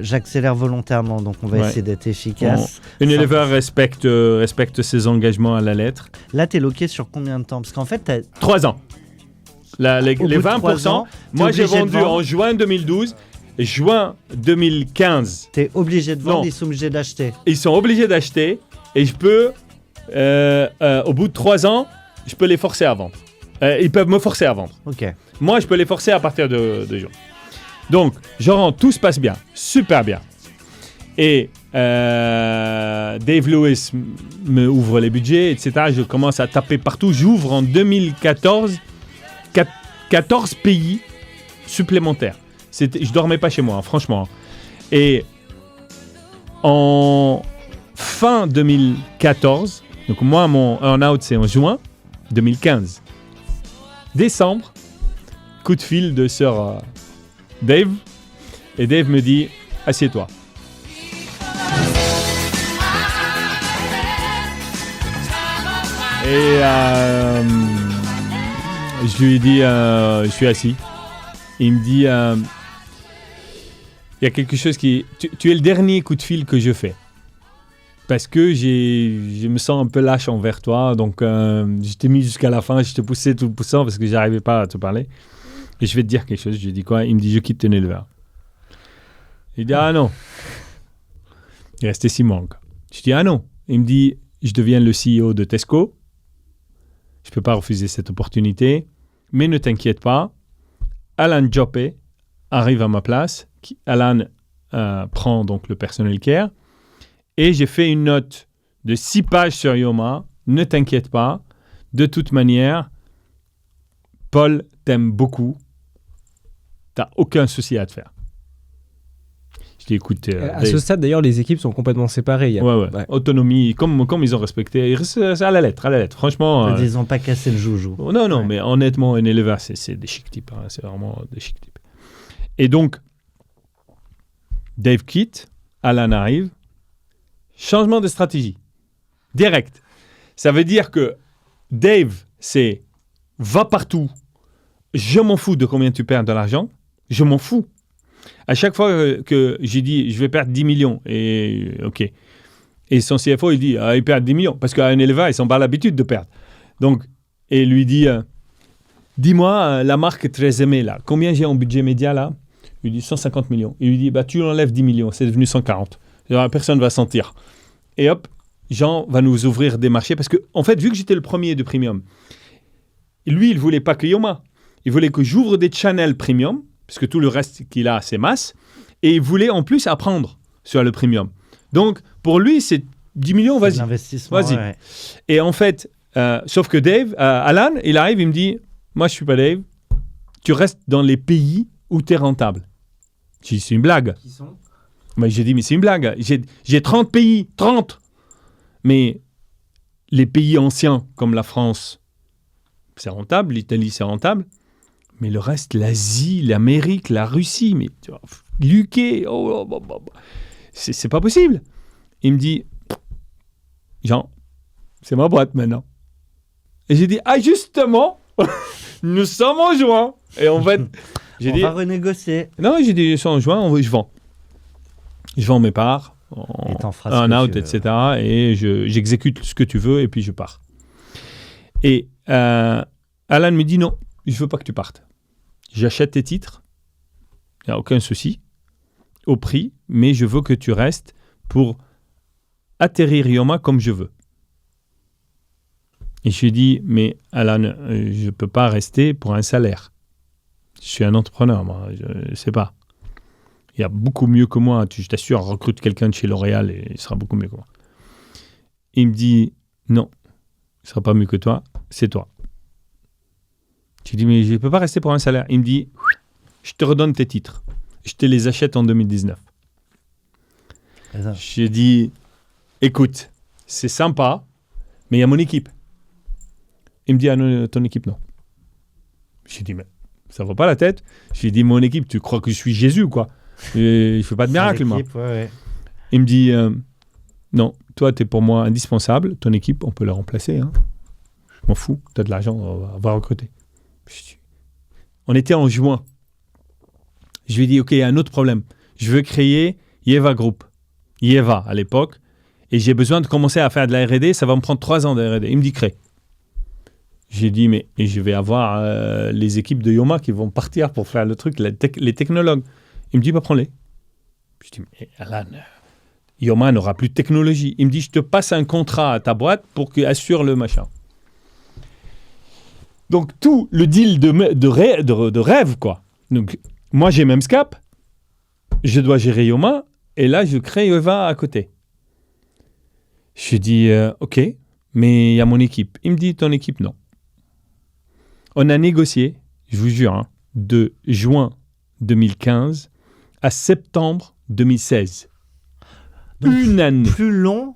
j'accélère volontairement, donc on va essayer d'être efficace. Un éleveur respecte ses engagements à la lettre. Là, t'es loqué sur combien de temps? Parce qu'en fait, t'as... 3 ans. Les bout de 3 20%, ans, moi t'es j'ai obligé de vendu vendre. en juin 2012, juin 2015. T'es obligé de vendre, Non. ils sont obligés d'acheter. Ils sont obligés d'acheter et je peux, au bout de 3 ans, je peux les forcer à vendre. Ils peuvent me forcer à vendre. Ok. Moi, je peux les forcer à partir de juin. Donc, je rentre, tout se passe bien, super bien. Et Dave Lewis me ouvre les budgets, etc. Je commence à taper partout. J'ouvre en 2014 14 pays supplémentaires. Je dormais pas chez moi, hein, franchement. Et en fin 2014, donc moi, mon earn-out, c'est en juin 2015. Décembre, coup de fil de Sir Dave. Et Dave me dit, assieds-toi. Et je lui ai dit, je suis assis. Il me dit, il y a quelque chose qui... Tu es le dernier coup de fil que je fais. Parce que je me sens un peu lâche envers toi. Donc, je t'ai mis jusqu'à la fin. Je te poussais tout le poussant parce que je n'arrivais pas à te parler. Et je vais te dire quelque chose. Je lui dis quoi? Il me dit, je quitte ton éleveur. Il dit, ah non. Il restait 6 mois encore. Je dis, ah non. Il me dit, je deviens le CEO de Tesco. Je ne peux pas refuser cette opportunité. Mais ne t'inquiète pas. Alan Joppe arrive à ma place. Alan prend donc le personnel care. Et j'ai fait une note de 6 pages sur Yoma. Ne t'inquiète pas. De toute manière, Paul t'aime beaucoup. T'as aucun souci à te faire. Je dis, écoute... À ce stade, d'ailleurs, les équipes sont complètement séparées. Il y a- Ouais. Autonomie, comme ils ont respecté. C'est à la lettre. Franchement... Ils n'ont pas cassé le joujou. Non, Ouais. mais honnêtement, un éleveur, c'est des chic types. Hein. C'est vraiment des chic types. Et donc, Dave quitte, Alan arrive. Changement de stratégie. Direct. Ça veut dire que Dave, c'est va partout. Je m'en fous de combien tu perds de l'argent. Je m'en fous. À chaque fois que j'ai dit, je vais perdre 10 millions. Et OK. Et son CFO, il dit, il perd 10 millions. Parce qu'un éleveur, ils n'ont pas l'habitude de perdre. Donc, et il lui dit, dis-moi, la marque très aimée, là, combien j'ai en budget média, là? Il lui dit 150 millions. Il lui dit, tu enlèves 10 millions, c'est devenu 140. Alors, personne ne va sentir. Et hop, Jean va nous ouvrir des marchés. Parce que, en fait, vu que j'étais le premier de Premium, lui, il ne voulait pas que Yoma. Il voulait que j'ouvre des channels Premium, parce que tout le reste qu'il a, c'est masse. Et il voulait en plus apprendre sur le Premium. Donc, pour lui, c'est 10 millions, vas-y. L'investissement, Vas-y. ouais. Et en fait, sauf que Dave, Alan, il arrive, il me dit, moi, je ne suis pas Dave. Tu restes dans les pays où tu es rentable. J'ai dit, c'est une blague. Qui sont Mais j'ai dit, mais c'est une blague. J'ai 30 pays, 30. Mais les pays anciens, comme la France, c'est rentable. L'Italie, c'est rentable. Mais le reste, l'Asie, l'Amérique, la Russie, mais tu vois, l'UK, c'est pas possible. Il me dit, Jean, c'est ma boîte maintenant. Et j'ai dit, justement, nous sommes en juin. Et en fait, j'ai On dit, va renégocier. non, j'ai dit, en juin, je vends. Je vends mes parts, Et t'en feras ce un que out, tu veux. etc. Et j'exécute ce que tu veux et puis je pars. Et Alan me dit, non, je veux pas que tu partes. J'achète tes titres, il n'y a aucun souci, au prix, mais je veux que tu restes pour atterrir Yoma comme je veux. Et je lui ai dit, mais Alan, je ne peux pas rester pour un salaire. Je suis un entrepreneur, moi, je ne sais pas. Il y a beaucoup mieux que moi, je t'assure, recrute quelqu'un de chez L'Oréal et il sera beaucoup mieux que moi. Il me dit, non, il ne sera pas mieux que toi, c'est toi. Je lui dis, mais je ne peux pas rester pour un salaire. Il me dit, je te redonne tes titres. Je te les achète en 2019. C'est ça. J'ai dit, écoute, c'est sympa, mais il y a mon équipe. Il me dit, non, ton équipe, non. J'ai dit, mais ça va pas la tête. J'ai dit, mon équipe, tu crois que je suis Jésus ou quoi? Je ne fais pas de miracle, moi. L'équipe, ouais. Il me dit, non, toi, tu es pour moi indispensable. Ton équipe, on peut la remplacer. Hein. Je m'en fous, tu as de l'argent, on va recruter. On était en juin. Je lui ai dit, OK, il y a un autre problème. Je veux créer Yeva Group. Yeva, à l'époque. Et j'ai besoin de commencer à faire de la R&D. Ça va me prendre 3 ans de R&D. Il me dit, crée. J'ai dit, mais et je vais avoir les équipes de Yoma qui vont partir pour faire le truc, les technologues. Il me dit, prends-les. Je dis, mais Alan, Yoma n'aura plus de technologie. Il me dit, je te passe un contrat à ta boîte pour qu'il assure le machin. Donc, tout le deal de rêve, quoi. Donc, moi, j'ai Memscap, je dois gérer Yoma, et là, je crée Yeva à côté. Je dis, OK, mais il y a mon équipe. Il me dit, ton équipe, non. On a négocié, je vous jure, hein, de juin 2015 à septembre 2016. Donc, Une année. Plus long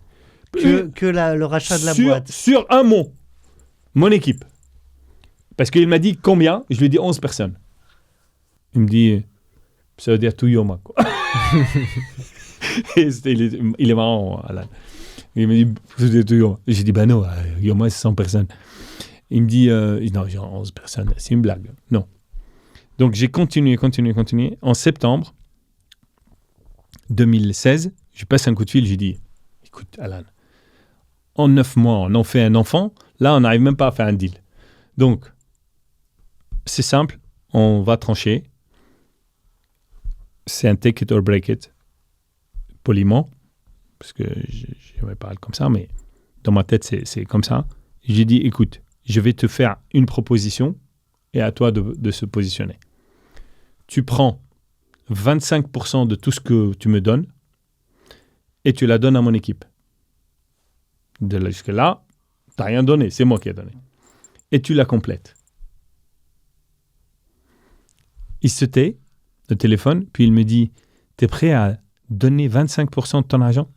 que le rachat de la boîte. Sur un mot. Mon équipe. Parce qu'il m'a dit combien? Je lui ai dit 11 personnes. Il me dit, ça veut dire tout Yoma, quoi. Et il est marrant, Alan. Il me dit, ça veut dire tout Yoma. J'ai dit, non, Yoma, c'est 100 personnes. Il me dit, non, j'ai 11 personnes, c'est une blague. Non. Donc, j'ai continué. En septembre 2016, je passe un coup de fil, j'ai dit, écoute, Alan, en 9 mois, on en fait un enfant. Là, on n'arrive même pas à faire un deal. Donc, c'est simple, on va trancher. C'est un take it or break it, poliment, parce que je ne parle comme ça, mais dans ma tête, c'est comme ça. J'ai dit, écoute, je vais te faire une proposition et à toi de se positionner. Tu prends 25% de tout ce que tu me donnes et tu la donnes à mon équipe. De là jusque-là, tu n'as rien donné, c'est moi qui ai donné. Et tu la complètes. Il se tait, le téléphone, puis il me dit, t'es prêt à donner 25% de ton argent?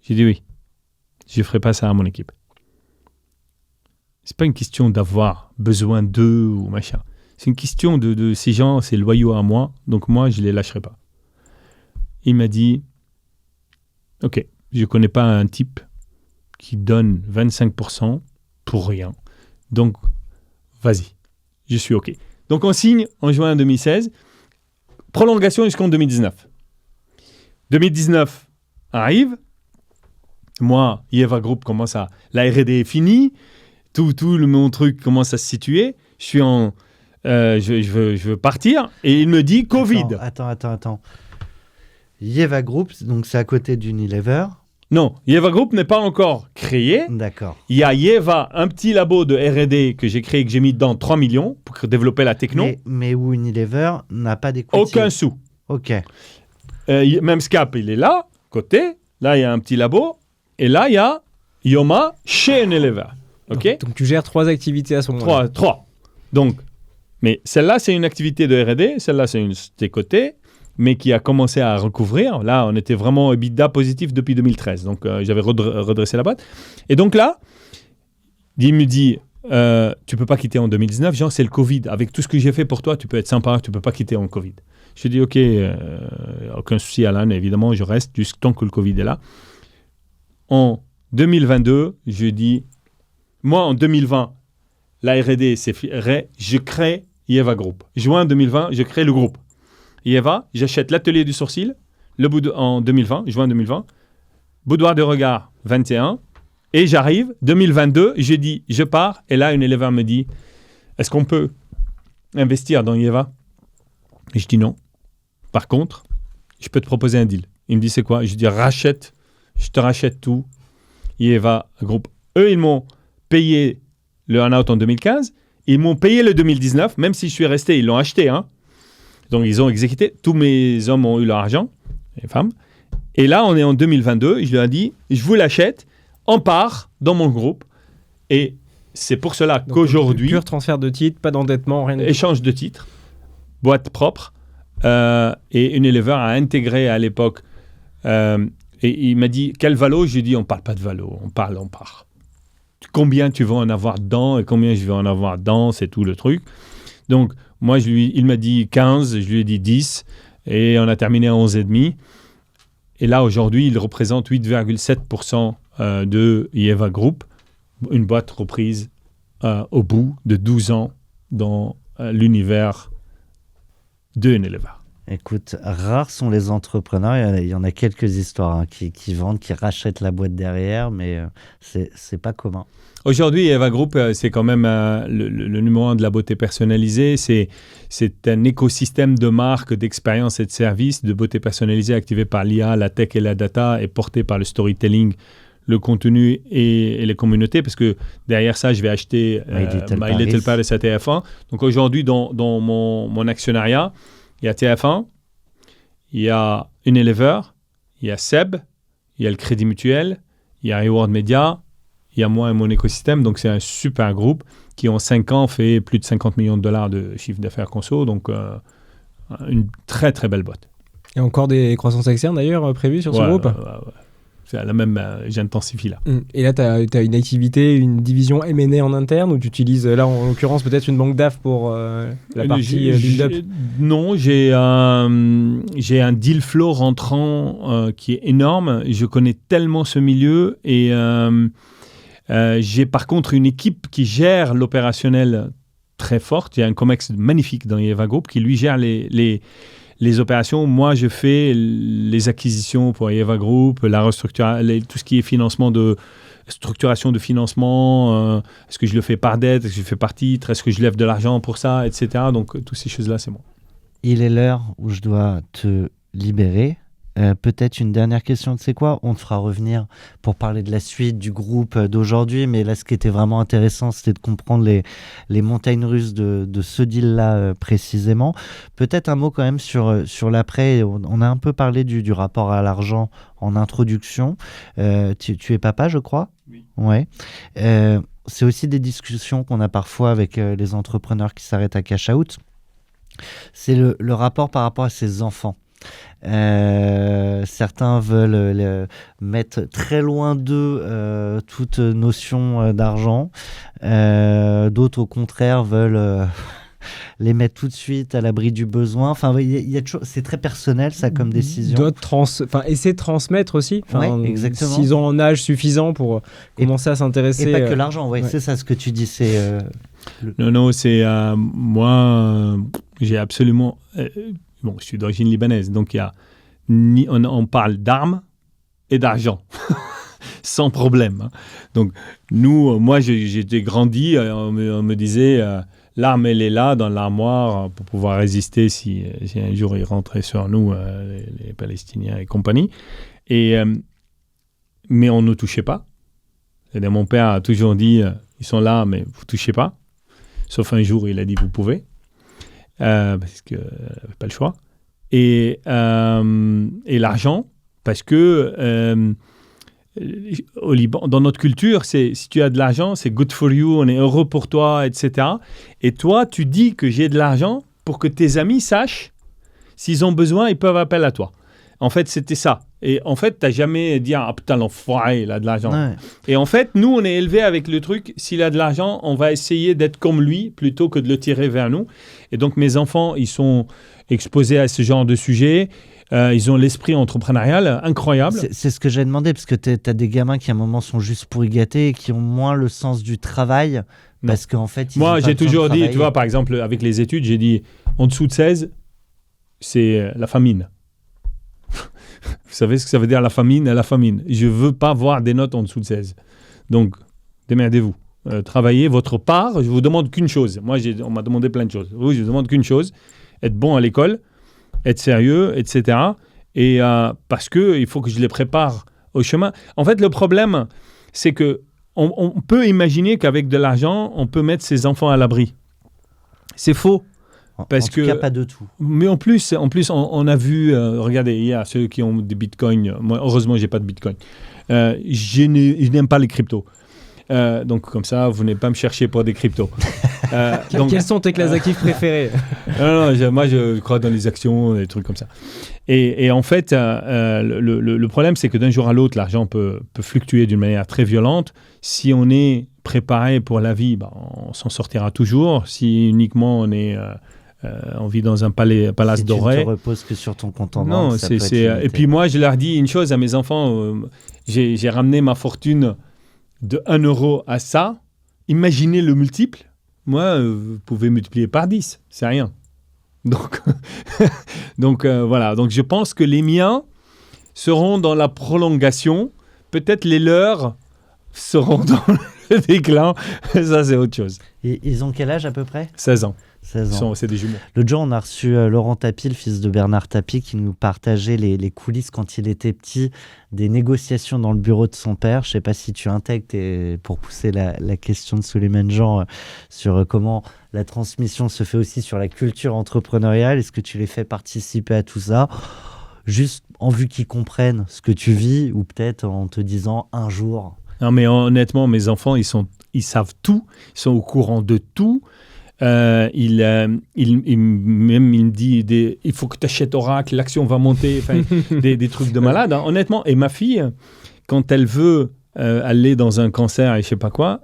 J'ai dit oui. Je ne ferai pas ça à mon équipe. C'est pas une question d'avoir besoin d'eux ou machin. C'est une question de ces gens, c'est loyaux à moi, donc moi, je ne les lâcherai pas. Il m'a dit, ok, je ne connais pas un type qui donne 25% pour rien. Donc, vas-y, je suis ok. Donc, on signe en juin 2016, prolongation jusqu'en 2019. 2019 arrive, moi, Yeva Group commence à... La R&D est finie, tout mon truc commence à se situer, je suis en... je veux partir, et il me dit Covid. Attends. Yeva Group, donc c'est à côté d'Unilever. Non, Yeva Group n'est pas encore créé. D'accord. Il y a Yeva, un petit labo de R&D que j'ai créé, que j'ai mis dedans 3 millions pour développer la techno. Mais où Unilever n'a pas d'equity. Aucun sou. Ok. Même Scap, il est là, côté. Là, il y a un petit labo. Et là, il y a Yoma chez Unilever. Ok. Donc tu gères 3 activités à ce moment-là. 3. Donc, mais celle-là, c'est une activité de R&D. Celle-là, c'est une des côtés, mais qui a commencé à recouvrir. Là, on était vraiment EBITDA positif depuis 2013. Donc, j'avais redressé la boîte. Et donc là, il me dit, tu peux pas quitter en 2019. Genre, c'est le Covid. Avec tout ce que j'ai fait pour toi, tu peux être sympa, tu peux pas quitter en Covid. Je dis, ok, aucun souci, Alan. Évidemment, je reste jusqu'à tant que le Covid est là. En 2022, je dis, moi, en 2020, la R&D, je crée Yeva Group. Juin 2020, je crée le groupe. Yeva, j'achète l'atelier du sourcil en 2020, juin 2020, boudoir de regard 21, et j'arrive, 2022, je dis, je pars, et là, une élève me dit, est-ce qu'on peut investir dans Yeva? Et je dis non. Par contre, je peux te proposer un deal. Il me dit, c'est quoi? Je dis, je te rachète tout. Yeva Group. Eux, ils m'ont payé le earn-out en 2015, ils m'ont payé le 2019, même si je suis resté, ils l'ont acheté, hein. Donc, ils ont exécuté. Tous mes hommes ont eu leur argent, les femmes. Et là, on est en 2022. Je leur ai dit, je vous l'achète en part dans mon groupe. Et c'est pour cela Donc, qu'aujourd'hui... Pur transfert de titres, pas d'endettement, rien. Échange de titres, boîte propre. Et Unilever a intégré à l'époque... et il m'a dit, quel valo? Je lui ai dit, on ne parle pas de valo, on part. Combien tu veux en avoir dedans et combien je vais en avoir dedans, c'est tout le truc. Donc, moi, il m'a dit 15, je lui ai dit 10, et on a terminé à 11,5. Et là, aujourd'hui, il représente 8,7% de Yeva Group, une boîte reprise au bout de 12 ans dans l'univers de Unilever. Écoute, rares sont les entrepreneurs, il y en a quelques histoires qui vendent, qui rachètent la boîte derrière, mais c'est pas commun. Aujourd'hui, Yeva Group, c'est quand même le numéro 1 de la beauté personnalisée. C'est un écosystème de marques, d'expériences et de services de beauté personnalisée activé par l'IA, la tech et la data et porté par le storytelling, le contenu et les communautés. Parce que derrière ça, je vais acheter My Little Paris à TF1. Donc aujourd'hui, dans mon actionnariat, il y a TF1, il y a Unilever, il y a Seb, il y a le Crédit Mutuel, il y a Reward Media, il y a moi et mon écosystème. Donc, c'est un super groupe qui, en 5 ans, fait plus de 50 millions de dollars de chiffre d'affaires conso. Donc, une très, très belle boîte. Il y a encore des croissances externes, d'ailleurs, prévues sur ce groupe? Ouais. C'est la même, j'intensifie là. Et là, tu as une activité, une division M&A en interne, ou tu utilises, là, en l'occurrence, peut-être une banque DAF pour la partie build-up? Non, j'ai un deal flow rentrant qui est énorme. Je connais tellement ce milieu et j'ai par contre une équipe qui gère l'opérationnel très forte. Il y a un COMEX magnifique dans Yeva Group qui, lui, gère les opérations. Moi, je fais les acquisitions pour Yeva Group, la restructuration, tout ce qui est financement de structuration de financement. Est-ce que je le fais par dette? Est-ce que je le fais par titre? Est-ce que je lève de l'argent pour ça, etc. Donc, toutes ces choses-là, c'est moi. Il est l'heure où je dois te libérer. Peut-être une dernière question, tu sais quoi? On te fera revenir pour parler de la suite du groupe d'aujourd'hui, mais là, ce qui était vraiment intéressant, c'était de comprendre les montagnes russes de ce deal-là précisément. Peut-être un mot quand même sur l'après. On a un peu parlé du rapport à l'argent en introduction. Tu es papa, je crois? Oui. Ouais. C'est aussi des discussions qu'on a parfois avec les entrepreneurs qui s'arrêtent à cash out. C'est le rapport par rapport à ses enfants. Certains veulent mettre très loin d'eux toute notion d'argent. D'autres, au contraire, veulent les mettre tout de suite à l'abri du besoin. Enfin, il y a toujours, c'est très personnel, ça, comme décision. D'autres essayer de transmettre aussi. Ouais, exactement. S'ils ont un âge suffisant pour commencer à s'intéresser. Et pas que l'argent, ouais. C'est ça ce que tu dis. C'est, Non, c'est moi, j'ai absolument... bon, je suis d'origine libanaise, donc il y a on parle d'armes et d'argent. Sans problème. Hein. Donc, moi, j'ai grandi, on me disait... l'arme, elle est là dans l'armoire pour pouvoir résister si un jour ils rentraient sur nous, les Palestiniens et compagnie. Mais on ne touchait pas. C'est-à-dire, mon père a toujours dit, ils sont là, mais vous ne touchez pas. Sauf un jour, il a dit, vous pouvez. Parce qu'il n'avait pas le choix. Et l'argent, parce que... au Liban, dans notre culture, si tu as de l'argent, c'est good for you, on est heureux pour toi, etc. Et toi, tu dis que j'ai de l'argent pour que tes amis sachent s'ils ont besoin, ils peuvent appeler à toi. En fait, c'était ça. Et en fait, tu n'as jamais dit « Ah putain, l'enfoiré, il a de l'argent. Ouais. » Et en fait, nous, on est élevés avec le truc, s'il a de l'argent, on va essayer d'être comme lui plutôt que de le tirer vers nous. Et donc, mes enfants, ils sont exposés à ce genre de sujet. Ils ont l'esprit entrepreneurial incroyable. C'est ce que j'ai demandé, parce que tu as des gamins qui à un moment sont juste pourri gâtés et qui ont moins le sens du travail. Parce qu'en fait, moi, j'ai toujours dit, tu vois, par exemple, avec les études, j'ai dit, en dessous de 16, c'est la famine. Vous savez ce que ça veut dire, la famine? La famine. Je ne veux pas voir des notes en dessous de 16. Donc, démerdez-vous. Travaillez votre part. Je ne vous demande qu'une chose. Moi, on m'a demandé plein de choses. Vous, je ne vous demande qu'une chose. Être bon à l'école, être sérieux, etc. Et parce qu'il faut que je les prépare au chemin. En fait, le problème, c'est qu'on peut imaginer qu'avec de l'argent, on peut mettre ses enfants à l'abri. C'est faux. Parce en tout cas, pas de tout. Mais en plus on a vu, regardez, il y a ceux qui ont des bitcoins. Moi, heureusement, je n'ai pas de bitcoin. Je n'aime pas les cryptos. Donc, comme ça, vous n'allez pas me chercher pour des cryptos. Donc, quelles sont tes classes d'actifs préférées? Moi, je crois dans les actions, des trucs comme ça. Et en fait, le problème, c'est que d'un jour à l'autre, l'argent peut fluctuer d'une manière très violente. Si on est préparé pour la vie, on s'en sortira toujours. Si uniquement on vit dans un palace doré. Si tu ne te reposes que sur ton compte en banque, non, et puis moi, je leur dis une chose à mes enfants. J'ai ramené ma fortune de 1 euro à ça. Imaginez le multiple. Moi, vous pouvez multiplier par 10. C'est rien. Donc, voilà. Donc, je pense que les miens seront dans la prolongation. Peut-être les leurs seront dans le déclin. Ça, c'est autre chose. Et ils ont quel âge à peu près? 16 ans. 16 ans. C'est des jumeaux. L'autre jour, on a reçu Laurent Tapie, le fils de Bernard Tapie, qui nous partageait les coulisses quand il était petit des négociations dans le bureau de son père. Je ne sais pas si tu intègres pour pousser la question de Souleymane Jean sur comment la transmission se fait aussi sur la culture entrepreneuriale. Est-ce que tu les fais participer à tout ça, juste en vue qu'ils comprennent ce que tu vis, ou peut-être en te disant un jour? Non, mais honnêtement, mes enfants, ils savent tout. Ils sont au courant de tout. Il me dit il faut que tu achètes Oracle, l'action va monter, des trucs de malade, hein, honnêtement. Et ma fille, quand elle veut aller dans un concert et je sais pas quoi,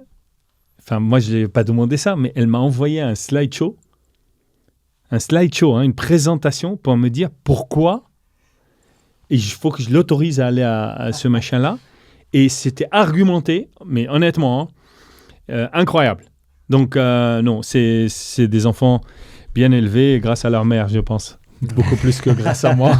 moi je n'ai pas demandé ça, mais elle m'a envoyé un slideshow, une présentation pour me dire pourquoi il faut que je l'autorise à aller à ce machin-là. Et c'était argumenté, mais honnêtement, incroyable. Donc, non, c'est des enfants bien élevés grâce à leur mère, je pense. Beaucoup plus que grâce à moi.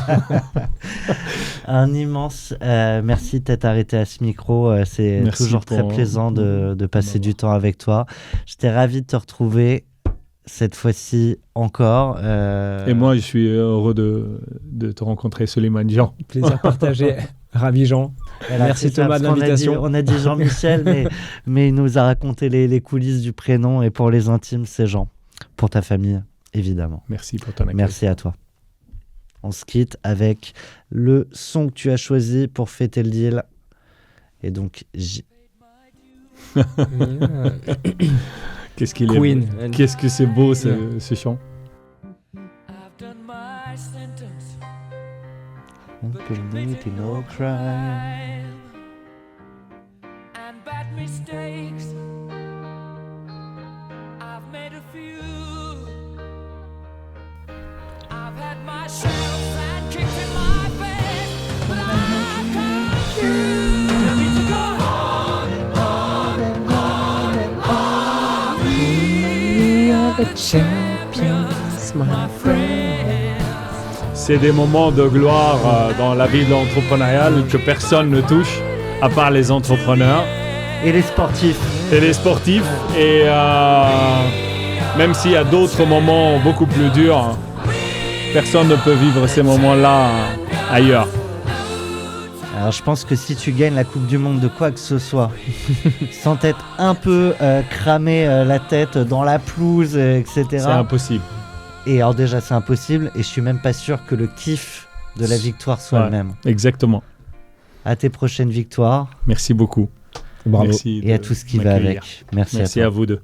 Un immense merci de t'être arrêté à ce micro. C'est toujours très plaisant de passer du temps avec toi. J'étais ravi de te retrouver. cette fois-ci encore. Et moi, je suis heureux de te rencontrer, Souleymane Jean. Plaisir partagé. Ravi, Jean. Voilà, Merci c'est ça, Thomas de parce qu'on a dit- l'invitation. On a dit Jean-Michel, mais il nous a raconté les coulisses du prénom. Et pour les intimes, c'est Jean. Pour ta famille, évidemment. Merci pour ton accueil. Merci à toi. On se quitte avec le son que tu as choisi pour fêter le deal. Et donc, Qu'est-ce qu'il est Queen. beau. Qu'est-ce que c'est beau ce chant. I've done my sentence, no crime. and bad mistakes. I've made a few. I've had my shells and kicks in my face, but I've come through. Tell me to go on and on and on. We are the champions, my friends. C'est des moments de gloire dans la vie de l'entrepreneuriat que personne ne touche, à part les entrepreneurs Et les sportifs. et les sportifs. Et même s'il y a d'autres moments beaucoup plus durs, personne ne peut vivre ces moments-là ailleurs. Alors je pense que si tu gagnes la Coupe du Monde de quoi que ce soit, sans t'être un peu cramé la tête dans la pelouse, etc. C'est impossible. Et alors déjà c'est impossible et je suis même pas sûr que le kiff de la victoire soit Ouais. le même. Exactement. À tes prochaines victoires Merci beaucoup. Bravo. Merci et à de tout ce qui va m'accueillir. avec. Merci à Merci toi. à vous deux.